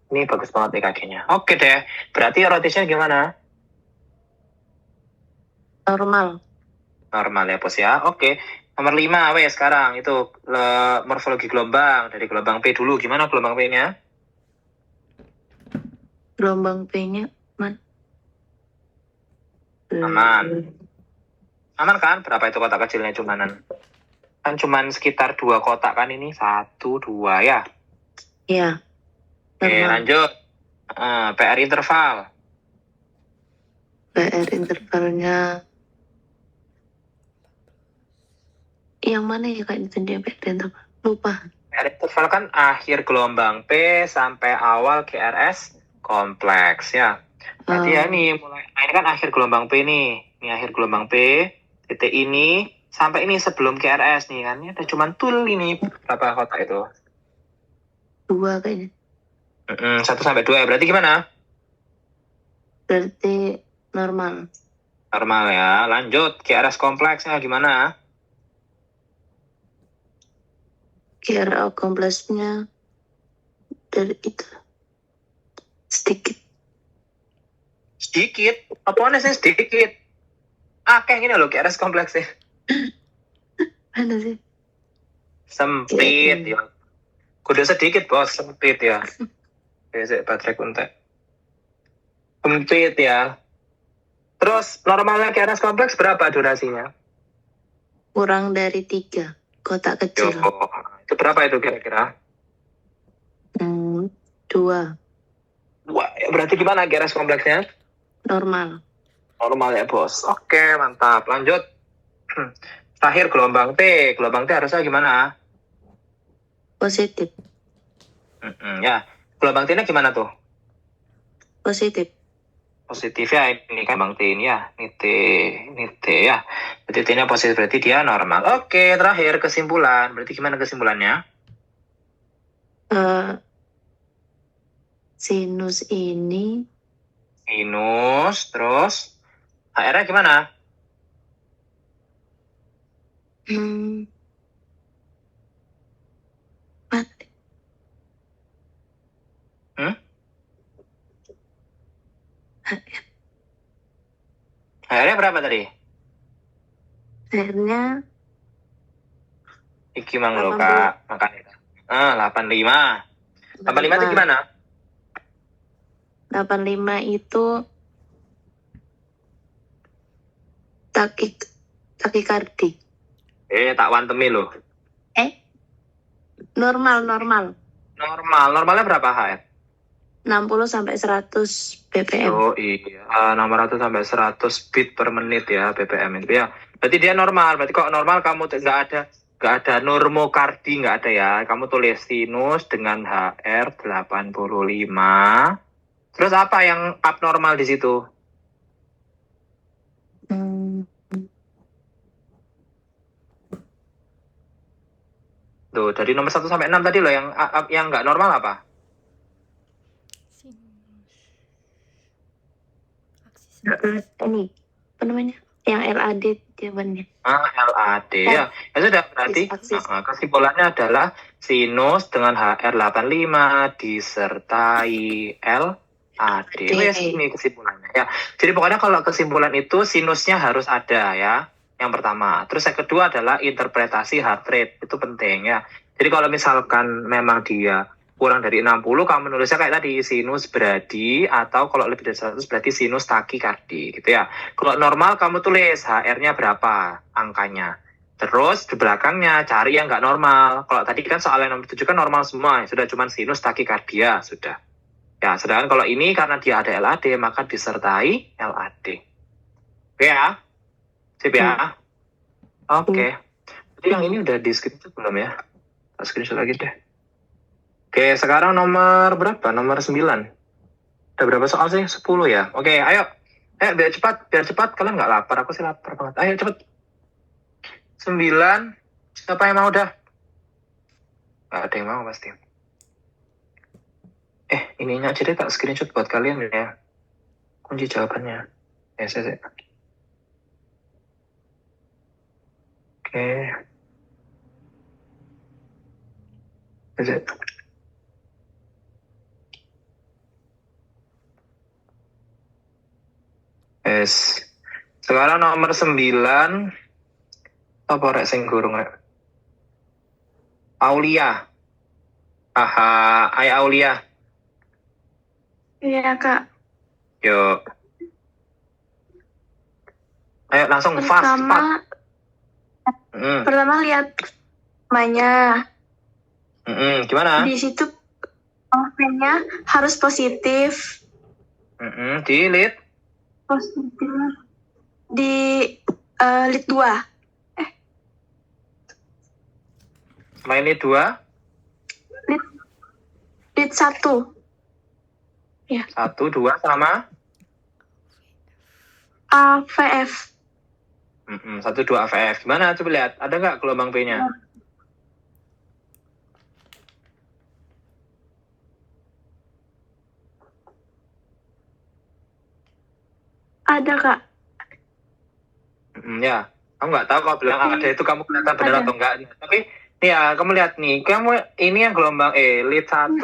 Ini bagus banget nih kakinya. Oke deh. Berarti rotation gimana? Normal. Normal ya bos ya. Oke. Nomor 5 wes sekarang itu morfologi gelombang. Dari gelombang P dulu. Gimana gelombang P-nya? Gelombang P-nya man. Aman. Aman kan? Berapa itu kotak kecilnya cumanan? Kan cuman sekitar 2 kotak kan ini. 1, 2 ya. Iya. Oke Normal. lanjut. PR interval. PR intervalnya yang mana ya Kak itu dia PR interval? Lupa. PR interval kan akhir gelombang P sampai awal GRS kompleks ya. Berarti ya ini mulai ini kan akhir gelombang P nih. Ini akhir gelombang P, titik ini sampai ini sebelum GRS nih kan. Ini ada cuman tul ini berapa kotak itu? 2 kayaknya. 1 sampai 2 ya. Berarti gimana? Berarti normal. Normal ya. Lanjut GRS kompleksnya gimana? QRO kompleksnya dari itu sedikit. Sedikit? Apaan sih sedikit? Kayak gini loh GRS kompleksnya. Mana sih? Sempit ya. Kudu sedikit bos, sempit ya. Biasa baterai kuntek. Sempit ya. Terus normalnya GRS kompleks berapa durasinya? Kurang dari 3 kotak kecil. Itu berapa itu kira-kira? 2. Wah, berarti gimana GRS kompleksnya? Normal. Normal ya bos. Oke, mantap. Lanjut. Terakhir gelombang T. Gelombang T harusnya gimana? Positif. Ya, gelombang T-nya gimana tuh? Positif. Positif ya, ini kan gelombang T ini ya. Ini T ya. Berarti T-nya positif, berarti dia normal. Oke, terakhir kesimpulan. Berarti gimana kesimpulannya? Sinus ini Sinus, terus HR-nya gimana? mati. HR-nya berapa tadi? Akhirnya Iki mang lo kak, makanya. 85. 85 itu gimana? 85 itu takikardi. Tak wantemi loh. Normal. Normalnya berapa HR? 60 sampai 100 BPM. Oh iya, 600 sampai 100 beat per menit ya BPM itu ya. Berarti dia normal. Berarti kok normal kamu nggak ada normokardi, nggak ada ya. Kamu tulis sinus dengan HR 85. Terus apa yang abnormal di situ? Tuh, dari nomor 1 sampai 6 tadi loh yang nggak normal apa? Ini apa namanya? Yang LAD jawabannya. LAD ya. Ya sudah, berarti kesimpulannya adalah sinus dengan HR 85 disertai LAD. Wes, ini kesimpulannya ya. Jadi pokoknya kalau kesimpulan itu sinusnya harus ada ya. Yang pertama. Terus yang kedua adalah interpretasi heart rate. Itu penting ya. Jadi kalau misalkan memang dia kurang dari 60, kamu nulisnya kayak tadi, sinus bradi, atau kalau lebih dari 100 berarti sinus takikardi gitu ya. Kalau normal kamu tulis HR-nya berapa angkanya. Terus di belakangnya cari yang nggak normal. Kalau tadi kan soal yang nomor 7 kan normal semua, sudah cuma sinus takikardia sudah. Ya, sedangkan kalau ini karena dia ada LAD maka disertai LAD. Oke ya? Sip ya? Oke. Jadi yang ini udah di screenshot belum ya? Tak screenshot lagi deh. Oke, sekarang nomor berapa? Nomor 9. Ada berapa soal sih? 10 ya? Oke, ayo. Biar cepat. Kalian nggak lapar? Aku sih lapar banget. Ayo, cepet. 9. Siapa yang mau dah? Nggak ada yang mau pasti. Ininya aja deh tak screenshot buat kalian ya. Kunci jawabannya. Saya. Oke. Yes. Sekarang nomor 9. Apa rek sing gurung rek? Aulia. Hai Aulia. Iya, Kak. Yuk. Ayo langsung fast, cepat. Pertama lihat namanya. Gimana? Di situ P-nya harus positif. Di lead. Positif. Di lead 2. Selain lead 2? Lead 1. Ya. 1, 2 sama? AVF. 1, 2 AVF. Gimana? Coba lihat. Ada nggak gelombang P-nya? Ada, Kak. Ya. Kamu nggak tahu kalau bilang ada itu kamu kelihatan benar atau enggak. Tapi nih ya, kamu lihat nih. Kamu ini yang gelombang lead 1.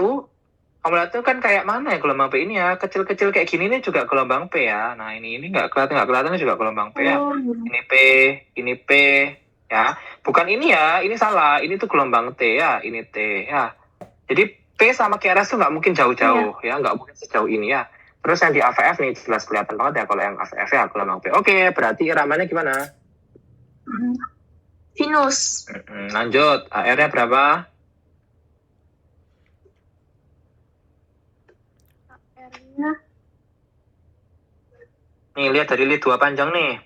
Kamu lihat tuh kan kayak mana ya gelombang P ini ya. Kecil-kecil kayak gini nih juga gelombang P ya. Nah ini nggak kelihatan juga gelombang P ya. Ini P ya. Bukan ini ya, ini salah. Ini tuh gelombang T ya, ini T ya. Jadi P sama QRS tuh nggak mungkin jauh-jauh ya, nggak mungkin sejauh ini ya. Terus yang di AVF nih jelas kelihatan banget ya kalau yang AVF ya gelombang P. Oke, berarti iramanya gimana? Sinus. Lanjut, HR-nya berapa? HR-nya Nih, lihat dari lead 2 panjang nih.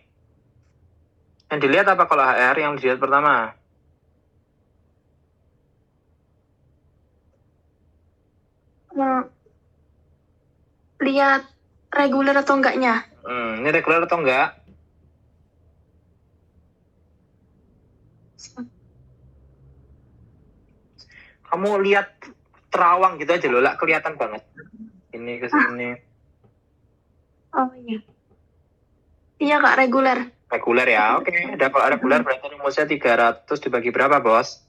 Yang dilihat apa kalau HR yang dilihat pertama? lihat reguler atau enggaknya. Ini reguler atau enggak? Kamu lihat terawang gitu aja loh, lah kelihatan banget. Ini ke sini. Oh iya. Iya, Kak, reguler. Reguler ya, oke. Kalau reguler berarti rumusnya 300 dibagi berapa, Bos?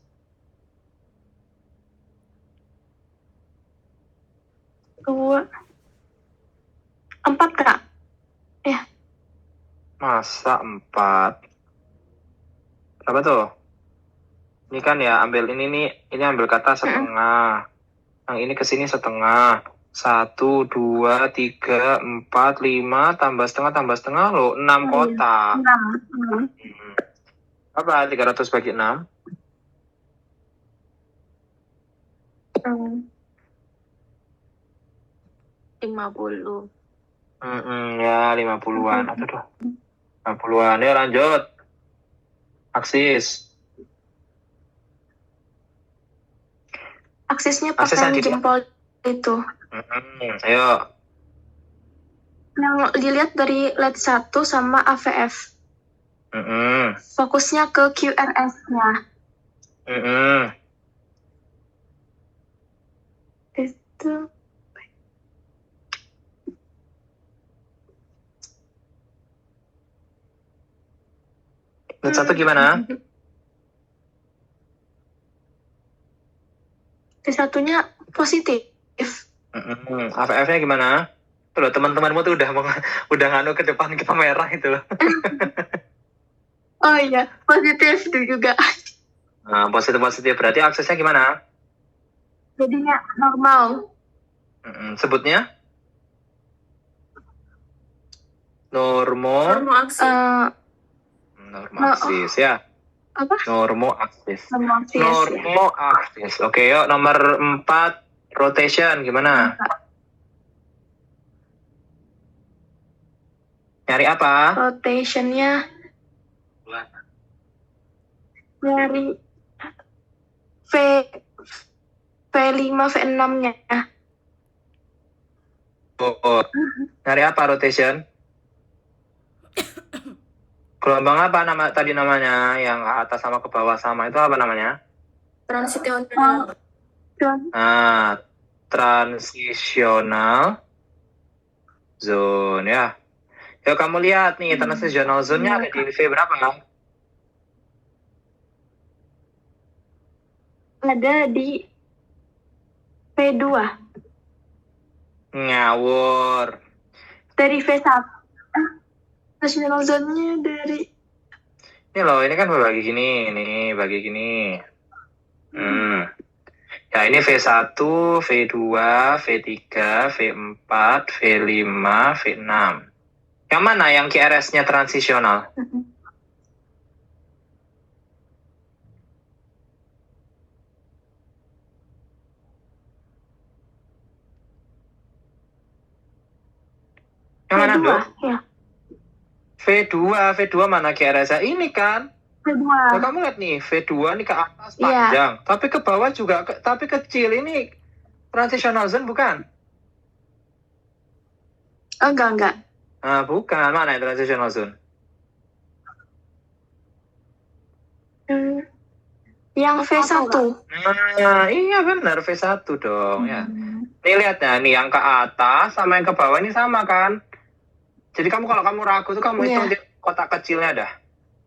4, Kak. Ya. Masa 4? Berapa tuh? Ini kan ya, ambil ini ambil kata setengah. Yang ini ke sini setengah. 1, 2, 3, 4, 5, tambah setengah loh, 6 kotak. 6. Apa 300 bagi 6? 50. Ya 50-an. Apa tuh? 50-an. Ya lanjut. Aksis. Aksesnya Akses yang pakai dilihat. jempol itu. Ayo. Yang dilihat dari LED 1 sama AVF. Fokusnya ke QRS-nya. Itu LED 1 gimana? T1-nya positif. AVF-nya gimana? Tuh loh, teman-temanmu tuh udah nganu ke depan ke kamera itu loh. Oh iya, positif juga. Nah, positif berarti aksesnya gimana? Jadinya normal. Sebutnya? Normal aksis ya. Apa? Normoaksis. Normoaksis, ya. Normoaksis. Oke, yuk nomor 4 rotation gimana? Nyari apa? Rotationnya dari V5 V6-nya. Oh, nyari apa rotation? Gelombang apa tadi namanya? Yang ke atas sama ke bawah sama itu apa namanya? Transitional. Nah, transitional zone ya. Yuk kamu lihat nih, transitional zone-nya ada di V berapa? Ada di V2. Ngawur. Dari V1. Transitional zone-nya dari... Ini loh, ini kan bagi gini. Ya ini V1, V2, V3, V4, V5, V6. Yang mana yang QRS-nya transisional? Yang mana, V2, Dok? ya. V2 mana QRS-nya? Ini kan. V2. Nah, kamu lihat nih, V2 ini ke atas panjang, tapi ke bawah juga, tapi kecil. Ini transitional zone bukan? Enggak. Nah, bukan. Mana yang transitional zone? Yang V1. Nah, iya benar V1 dong ya. Nih lihat ya, nih yang ke atas sama yang ke bawah ini sama kan? Jadi kalau kamu ragu tuh kamu hitung kotak kecilnya dah.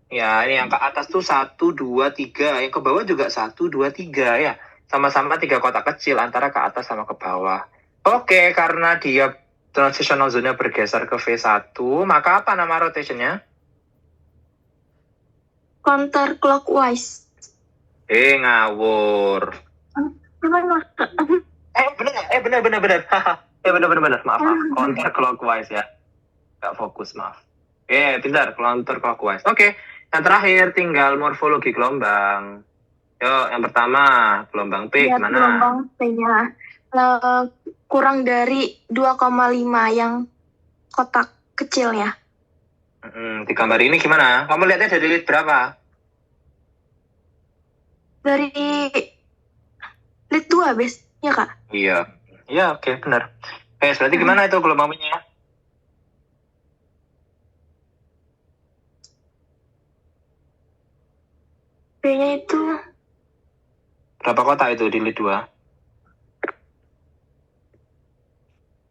Ya, ini yang ke atas tuh 1, 2, 3. Yang ke bawah juga 1, 2, 3 ya. Sama-sama 3 kotak kecil antara ke atas sama ke bawah. Oke, karena dia transitional zone-nya bergeser ke V1, maka apa nama rotationnya? Counterclockwise. Ngawur. Gimana? Benar. Maaf. Counterclockwise ya. Gak fokus, maaf. Pintar. Counterclockwise. Oke. Yang terakhir tinggal morfologi gelombang. Yuk, yang pertama gelombang P gimana? Gelombang P-nya kurang dari 2,5 yang kotak kecilnya. Di gambar ini gimana? Kamu lihatnya dari lead berapa? Dari lead 2, Bes. Ya, Kak? Iya, oke, benar. Berarti gimana itu gelombang P-nya? P-nya itu Berapa kotak itu di lead 2?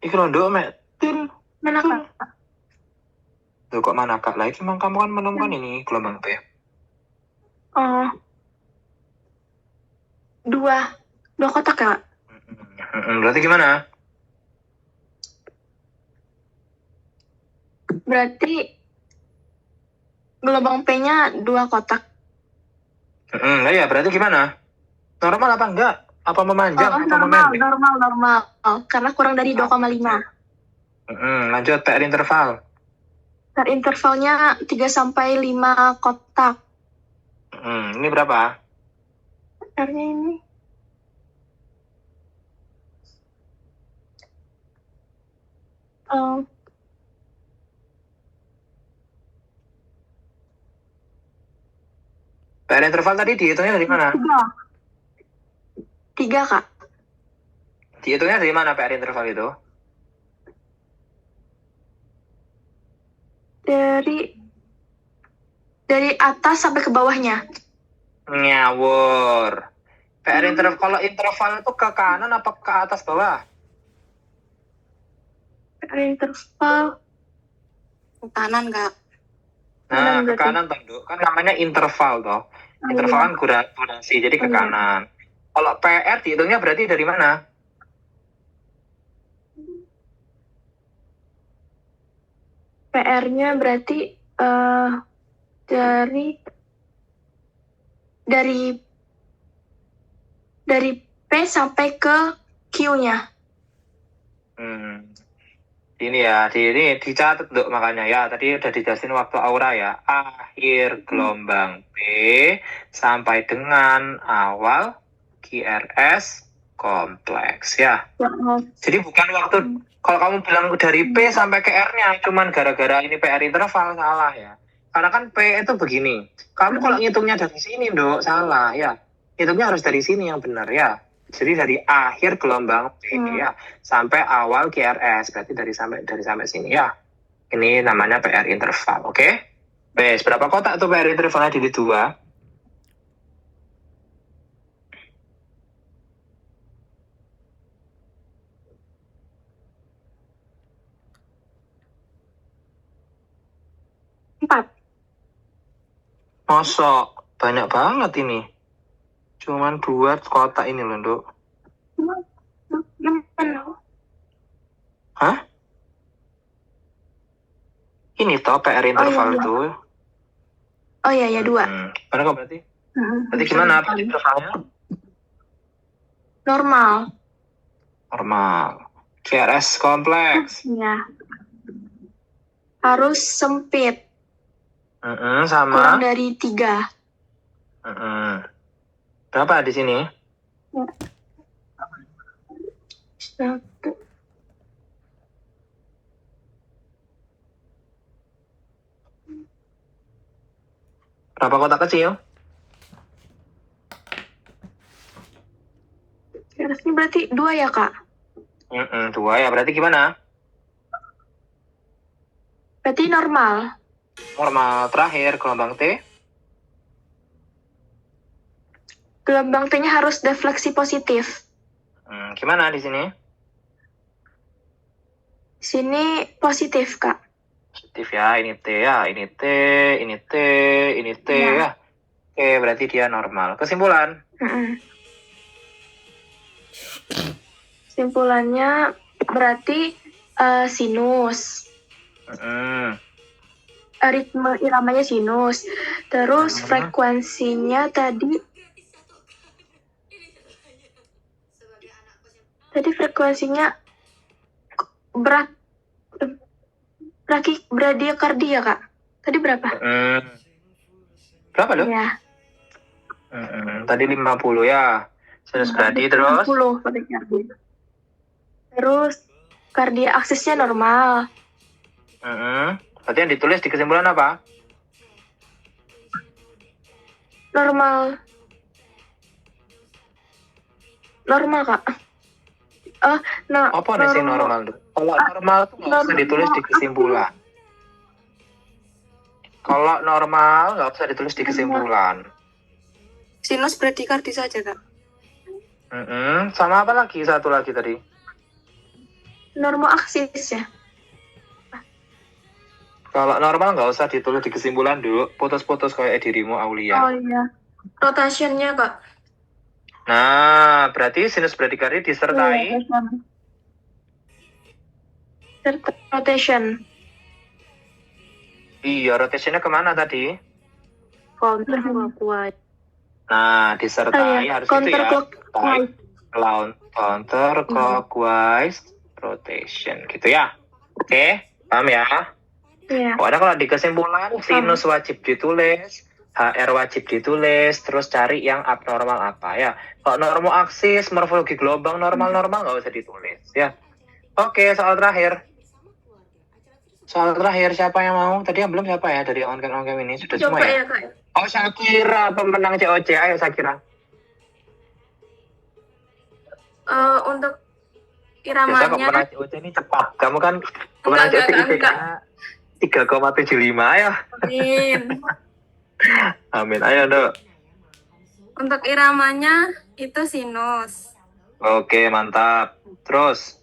Iki rondo, Metin. mana, Kak? Tuh, kok mana, Kak? Lah, emang kamu kan menemukan ini gelombang P. Dua kotak, Kak? Berarti gimana? Berarti gelombang P-nya 2 kotak. Iya, berarti gimana? Normal apa enggak? Apa memanjang? Apa memendek? Normal. Karena kurang dari 2,5. Lanjut, PR interval. PR intervalnya 3-5 kotak. Ini berapa? PR-nya ini. PR interval tadi dihitungnya dari mana? 3, Kak. Dihitungnya dari mana PR interval itu? Dari atas sampai ke bawahnya. Ngawur. PR interval, kalau interval itu ke kanan apa ke atas bawah? PR interval Ke kanan, Kak. Nah, ke kanan toh, kan namanya interval toh. Interval kan durasi, jadi ke kanan. Kalau PR dihitungnya berarti dari mana? PR-nya berarti dari P sampai ke Q-nya. Ini ya, ini dicatat Dok, makanya ya. Tadi udah dijelasin waktu aura ya. Akhir gelombang P sampai dengan awal QRS kompleks ya. Jadi bukan waktu, kalau kamu bilang dari P sampai ke R-nya, cuman gara-gara ini PR interval, salah ya. Karena kan P itu begini. Kamu kalau ngitungnya dari sini Dok, salah ya. Hitungnya harus dari sini yang benar ya. Jadi dari akhir gelombang P ya sampai awal QRS, berarti dari sampai sini ya. Ini namanya PR interval, oke? Wes, berapa kotak tuh PR intervalnya di 2? Masa banyak banget ini. Cuman 2 kotak ini loh, Dok. Hah? Ini toh PR interval tuh. Oh iya, 2. Mana kok berarti? Berarti gimana PR intervalnya? Normal. QRS kompleks. Ya. Harus sempit. Sama. Kurang dari 3. Berapa di sini? 1. Berapa kotak kecil? Ini berarti 2 ya, Kak? 2 ya, berarti gimana? Berarti normal. Terakhir gelombang T. Gelombang T-nya harus defleksi positif. Gimana di sini? Sini positif, Kak. Positif ya, ini T ya, ini T ya. Oke, berarti dia normal. Kesimpulan? Kesimpulannya berarti sinus. Ritme iramanya sinus. Terus frekuensinya tadi frekuensinya bradykardia, Kak. Tadi berapa? Berapa loh? Ya. Tadi 50 ya. Sinus brady terus? 50 bradykardia. Terus kardia aksisnya normal. Berarti yang ditulis di kesimpulan apa? Normal, Kak. Apa nih sih normal tuh? Kalau normal tuh nggak usah ditulis di kesimpulan. Kalau normal nggak usah ditulis di kesimpulan. Sinus bradikardi saja, Kak. Sama apa lagi? Satu lagi tadi. Normoaksis ya. Kalau normal nggak usah ditulis di kesimpulan, Duk. Putus-putus kayak dirimu, Aulia. Oh iya. Rotationnya, Kak. Nah, berarti sinus bradikardi disertai rotation. Iya, rotationnya kemana tadi? Counterclockwise. Nah, disertai harus itu ya. Counterclockwise rotation, gitu ya. Oke, paham ya? Iya. Pokoknya kalau di kesimpulan, sinus wajib ditulis, HR wajib ditulis, terus cari yang abnormal apa ya. Kalau normoaksis, morfologi gelombang normal-normal nggak usah ditulis ya. Oke, soal terakhir. Siapa yang mau? Tadi yang belum siapa ya dari on-cam ini? Sudah semua ya? Kak. Oh, Syakira, pemenang COC. Ayo, Syakira. Untuk Biasa kok iramanya pemenang COC ini cepat. Kamu kan pemenang COC IPK-nya 3,75 ya. Amin. Ayo, Dok. untuk iramanya itu sinus. Oke, mantap. Terus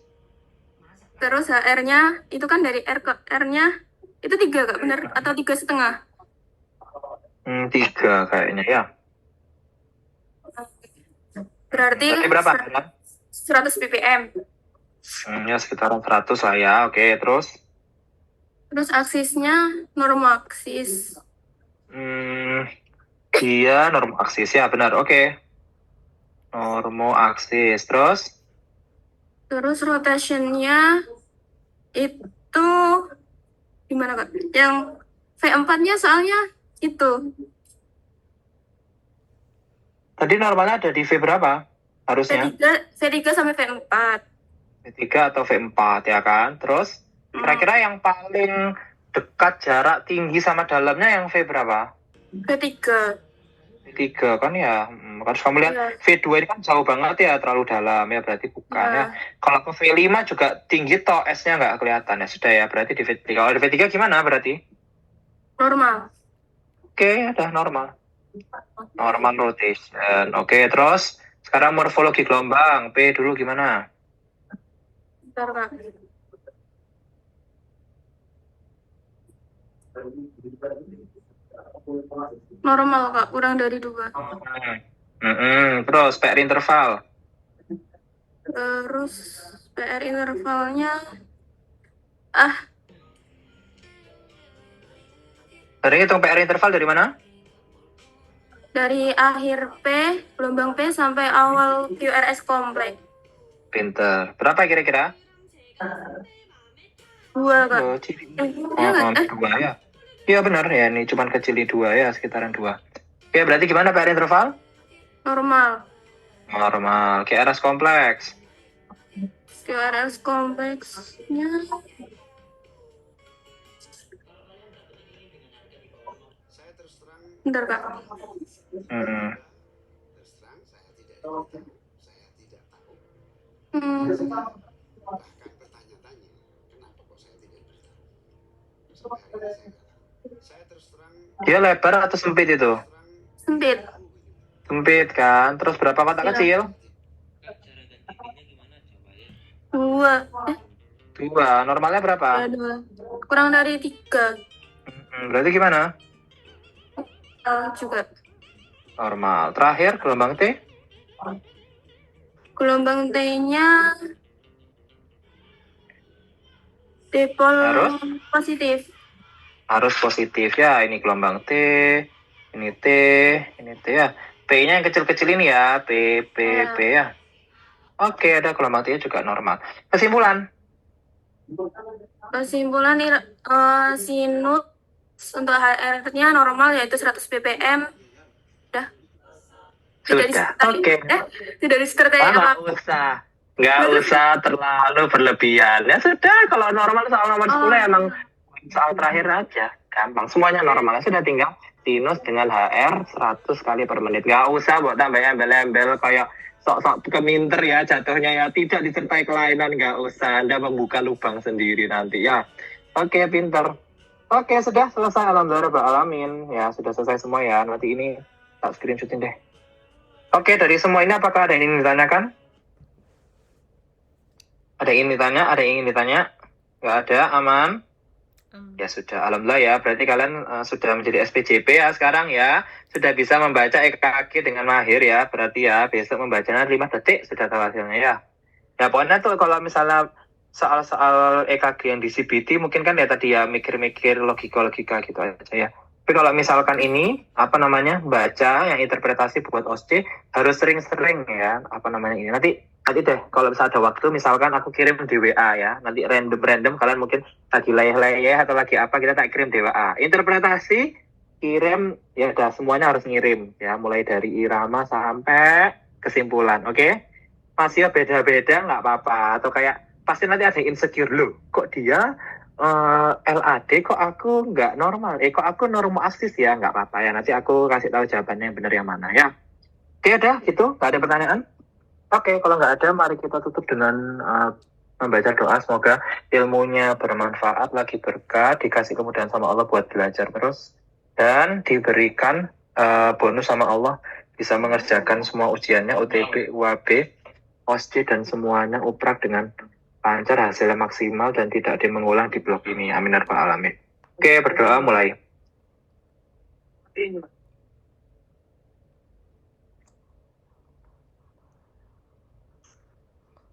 HR-nya itu kan dari R ke R-nya itu 3, Kak, bener atau 3,5? 3 kayaknya ya. Berarti berapa? 100 ppm. Ya sekitaran 100 lah ya. Oke, terus Terus aksisnya normoaksis. Dia normoaksis ya, benar. Oke. Normoaksis. Terus rotationnya itu gimana Kak? Yang V4-nya soalnya itu Tadi normalnya ada di V berapa? Harusnya V3 sampai V4. V3 atau V4 ya kan? Terus kira-kira yang paling dekat jarak tinggi sama dalamnya yang V berapa? V3. V3 kan ya. Harus kamu lihat Iya. V2 ini kan jauh banget ya, terlalu dalam ya, berarti bukan ya. Kalau ke V5 juga tinggi toh, S-nya nggak kelihatan ya. Sudah ya, berarti di V3. Kalau di V3 gimana berarti? Normal. Oke, udah normal. Normal rotation. Oke, terus sekarang morfologi gelombang. P dulu gimana? Bentar Kak. Normal Kak, kurang dari 2. Terus PR interval. Terus PR intervalnya Tadi hitung PR interval dari mana? dari akhir P, gelombang P sampai awal QRS kompleks. Pinter. Berapa kira-kira? 2 Kak. Oh, dua ya. Iya benar ya, ini cuman kecil di 2 ya, sekitaran 2. Oke, berarti gimana PR interval? Normal. Normal. QRS kompleks. QRS kompleksnya bentar Kak. Dia lebar atau sempit itu? Sempit. Sempit kan? Terus berapa kotak Iya. kecil? 2. 2. Normalnya berapa? 2. Kurang dari 3. Berarti gimana? Juga. Normal. Terakhir gelombang T? Gelombang T-nya dipol positif. Harus positif ya. Ini gelombang T, ini T ya. P-nya yang kecil-kecil ini ya. P ya. Oke, ada gelombang T juga normal. Kesimpulan Sinus untuk HR-nya normal yaitu 100 ppm. sudah. Oke. Tidak disertai Nggak usah terlalu berlebihan. Ya sudah, kalau normal soal nomor 10 emang soal terakhir aja. Gampang, semuanya normal. Sudah tinggal sinus dengan HR 100 kali per menit. Nggak usah buat tambah embel-embel kayak sok-sok keminter ya jatuhnya ya. Tidak disertai kelainan, nggak usah. Anda membuka lubang sendiri nanti ya. Oke, pinter. Oke, sudah selesai. Alhamdulillah alamin. Ya, sudah selesai semua ya. Nanti ini tak screenshotin deh. Oke, dari semua ini apakah ada yang ingin ditanyakan? Ada yang ingin ditanya? Nggak ada, aman? Ya sudah, alhamdulillah ya. Berarti kalian sudah menjadi SPJP ya sekarang ya. Sudah bisa membaca EKG dengan mahir ya. Berarti ya, besok membacanya 5 detik sudah tahu hasilnya ya. Ya pokoknya tuh kalau misalnya soal-soal EKG yang di CBT mungkin kan ya tadi ya mikir-mikir logika-logika gitu aja ya. Tapi kalau misalkan ini baca yang interpretasi buat OSCE harus sering-sering ya ini nanti deh kalau misalnya ada waktu misalkan aku kirim di WA ya, nanti random kalian mungkin lagi leyeh-leyeh atau lagi apa kita tak kirim di WA interpretasi kirim ya udah semuanya harus ngirim ya mulai dari irama sampai kesimpulan. Oke? Masih beda-beda nggak apa-apa atau kayak pasti nanti ada yang insecure loh kok dia LAD kok aku nggak normal kok aku normoaksis ya nggak apa-apa ya nanti aku kasih tahu jawabannya yang benar yang mana ya. Oke udah gitu nggak ada pertanyaan. Oke kalau nggak ada mari kita tutup dengan membaca doa semoga ilmunya bermanfaat lagi berkah dikasih kemudahan sama Allah buat belajar terus dan diberikan bonus sama Allah bisa mengerjakan semua ujiannya UTB, UAB, OSCE dan semuanya uprak dengan lancar hasilnya maksimal dan tidak ada yang mengulang di blog ini. Amin ya rabbal alamin. Oke, berdoa mulai.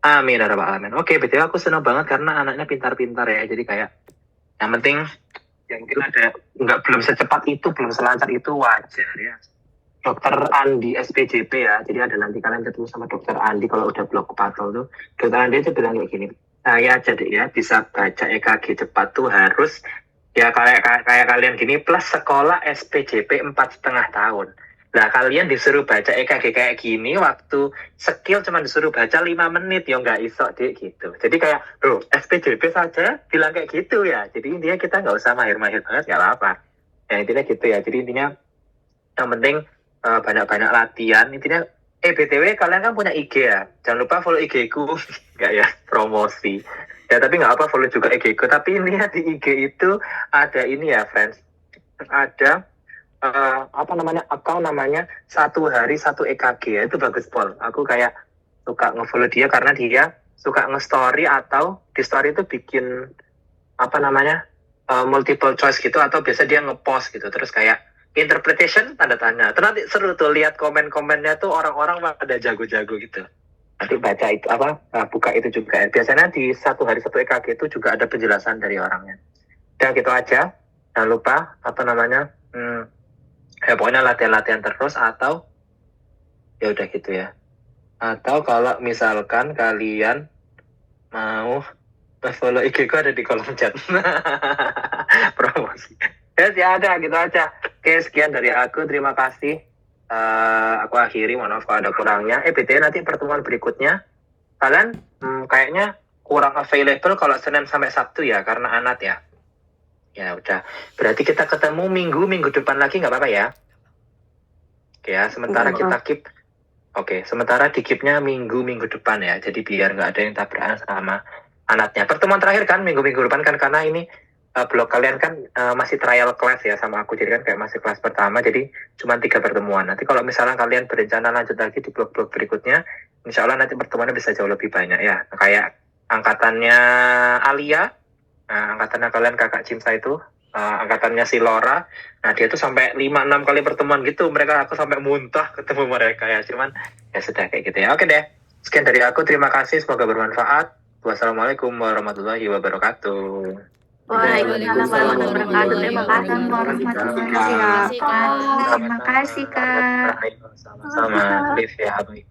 Amin ya rabbal alamin. Oke, betul aku senang banget karena anaknya pintar-pintar ya. Jadi kayak yang penting Ya mungkin ada belum secepat itu, belum selancar itu, wajar ya. Dokter Andi SPJP ya, jadi ada nanti kalian ketemu sama Dokter Andi kalau udah blok patol tuh. Dokter Andi aja bilang kayak gini, saya jadi ya bisa baca EKG cepat tuh harus ya kayak kalian gini plus sekolah SPJP 4,5 tahun. Nah kalian disuruh baca EKG kayak gini, waktu skill cuma disuruh baca 5 menit, ya nggak iso deh gitu. Jadi kayak, bro, SPJP saja bilang kayak gitu ya. Jadi intinya kita nggak usah mahir-mahir banget, nggak apa-apa. Ya intinya gitu ya. Jadi intinya yang penting banyak-banyak latihan. Intinya, BTW kalian kan punya IG ya. Jangan lupa follow IG ku, nggak ya, promosi. Ya tapi nggak apa follow juga IG ku. Tapi intinya di IG itu ada ini ya, friends. Ada account namanya 1 hari 1 EKG ya, itu bagus Pol. Aku kayak suka nge-follow dia karena dia suka nge-story atau di story itu bikin multiple choice gitu, atau biasa dia nge-post gitu terus kayak interpretation tanda tanya. Terus nanti seru tuh lihat komen-komennya tuh, orang-orang pada jago-jago gitu. Nanti baca itu buka itu juga. Biasanya di 1 hari 1 EKG itu juga ada penjelasan dari orangnya. Dan gitu aja. Jangan lupa ya pokoknya latihan-latihan terus, atau ya udah gitu ya. Atau kalau misalkan kalian mau follow IG ku ada di kolom chat. Promosi. Ya ada gitu aja. Oke, sekian dari aku, terima kasih. Aku akhiri, mohon maaf kalau ada kurangnya. BTW nanti pertemuan berikutnya kalian kayaknya kurang available kalau Senin sampai Sabtu ya, karena Anat ya. Ya udah, berarti kita ketemu minggu depan lagi, nggak apa-apa ya? Oke ya, sementara kita keep. Oke, sementara di keep-nya minggu depan ya, jadi biar nggak ada yang tabrakan sama Anatnya. Pertemuan terakhir kan minggu depan kan, karena ini blog kalian kan masih trial class ya sama aku, jadi kan kayak masih kelas pertama, jadi cuma 3 pertemuan. Nanti kalau misalnya kalian berencana lanjut lagi di blog-blog berikutnya, insya Allah nanti pertemuannya bisa jauh lebih banyak ya. Kayak angkatannya Alia, angkatannya kalian kakak Cimsa itu, angkatannya si Laura, nah dia tuh sampai 5-6 kali pertemuan gitu, aku sampai muntah ketemu mereka ya, cuman ya sudah kayak gitu ya. Oke deh, sekian dari aku, terima kasih, semoga bermanfaat. Wassalamualaikum warahmatullahi wabarakatuh. Waalaikumsalam warahmatullahi wabarakatuh. Terima kasih Kak. Sama-sama, Liv ya.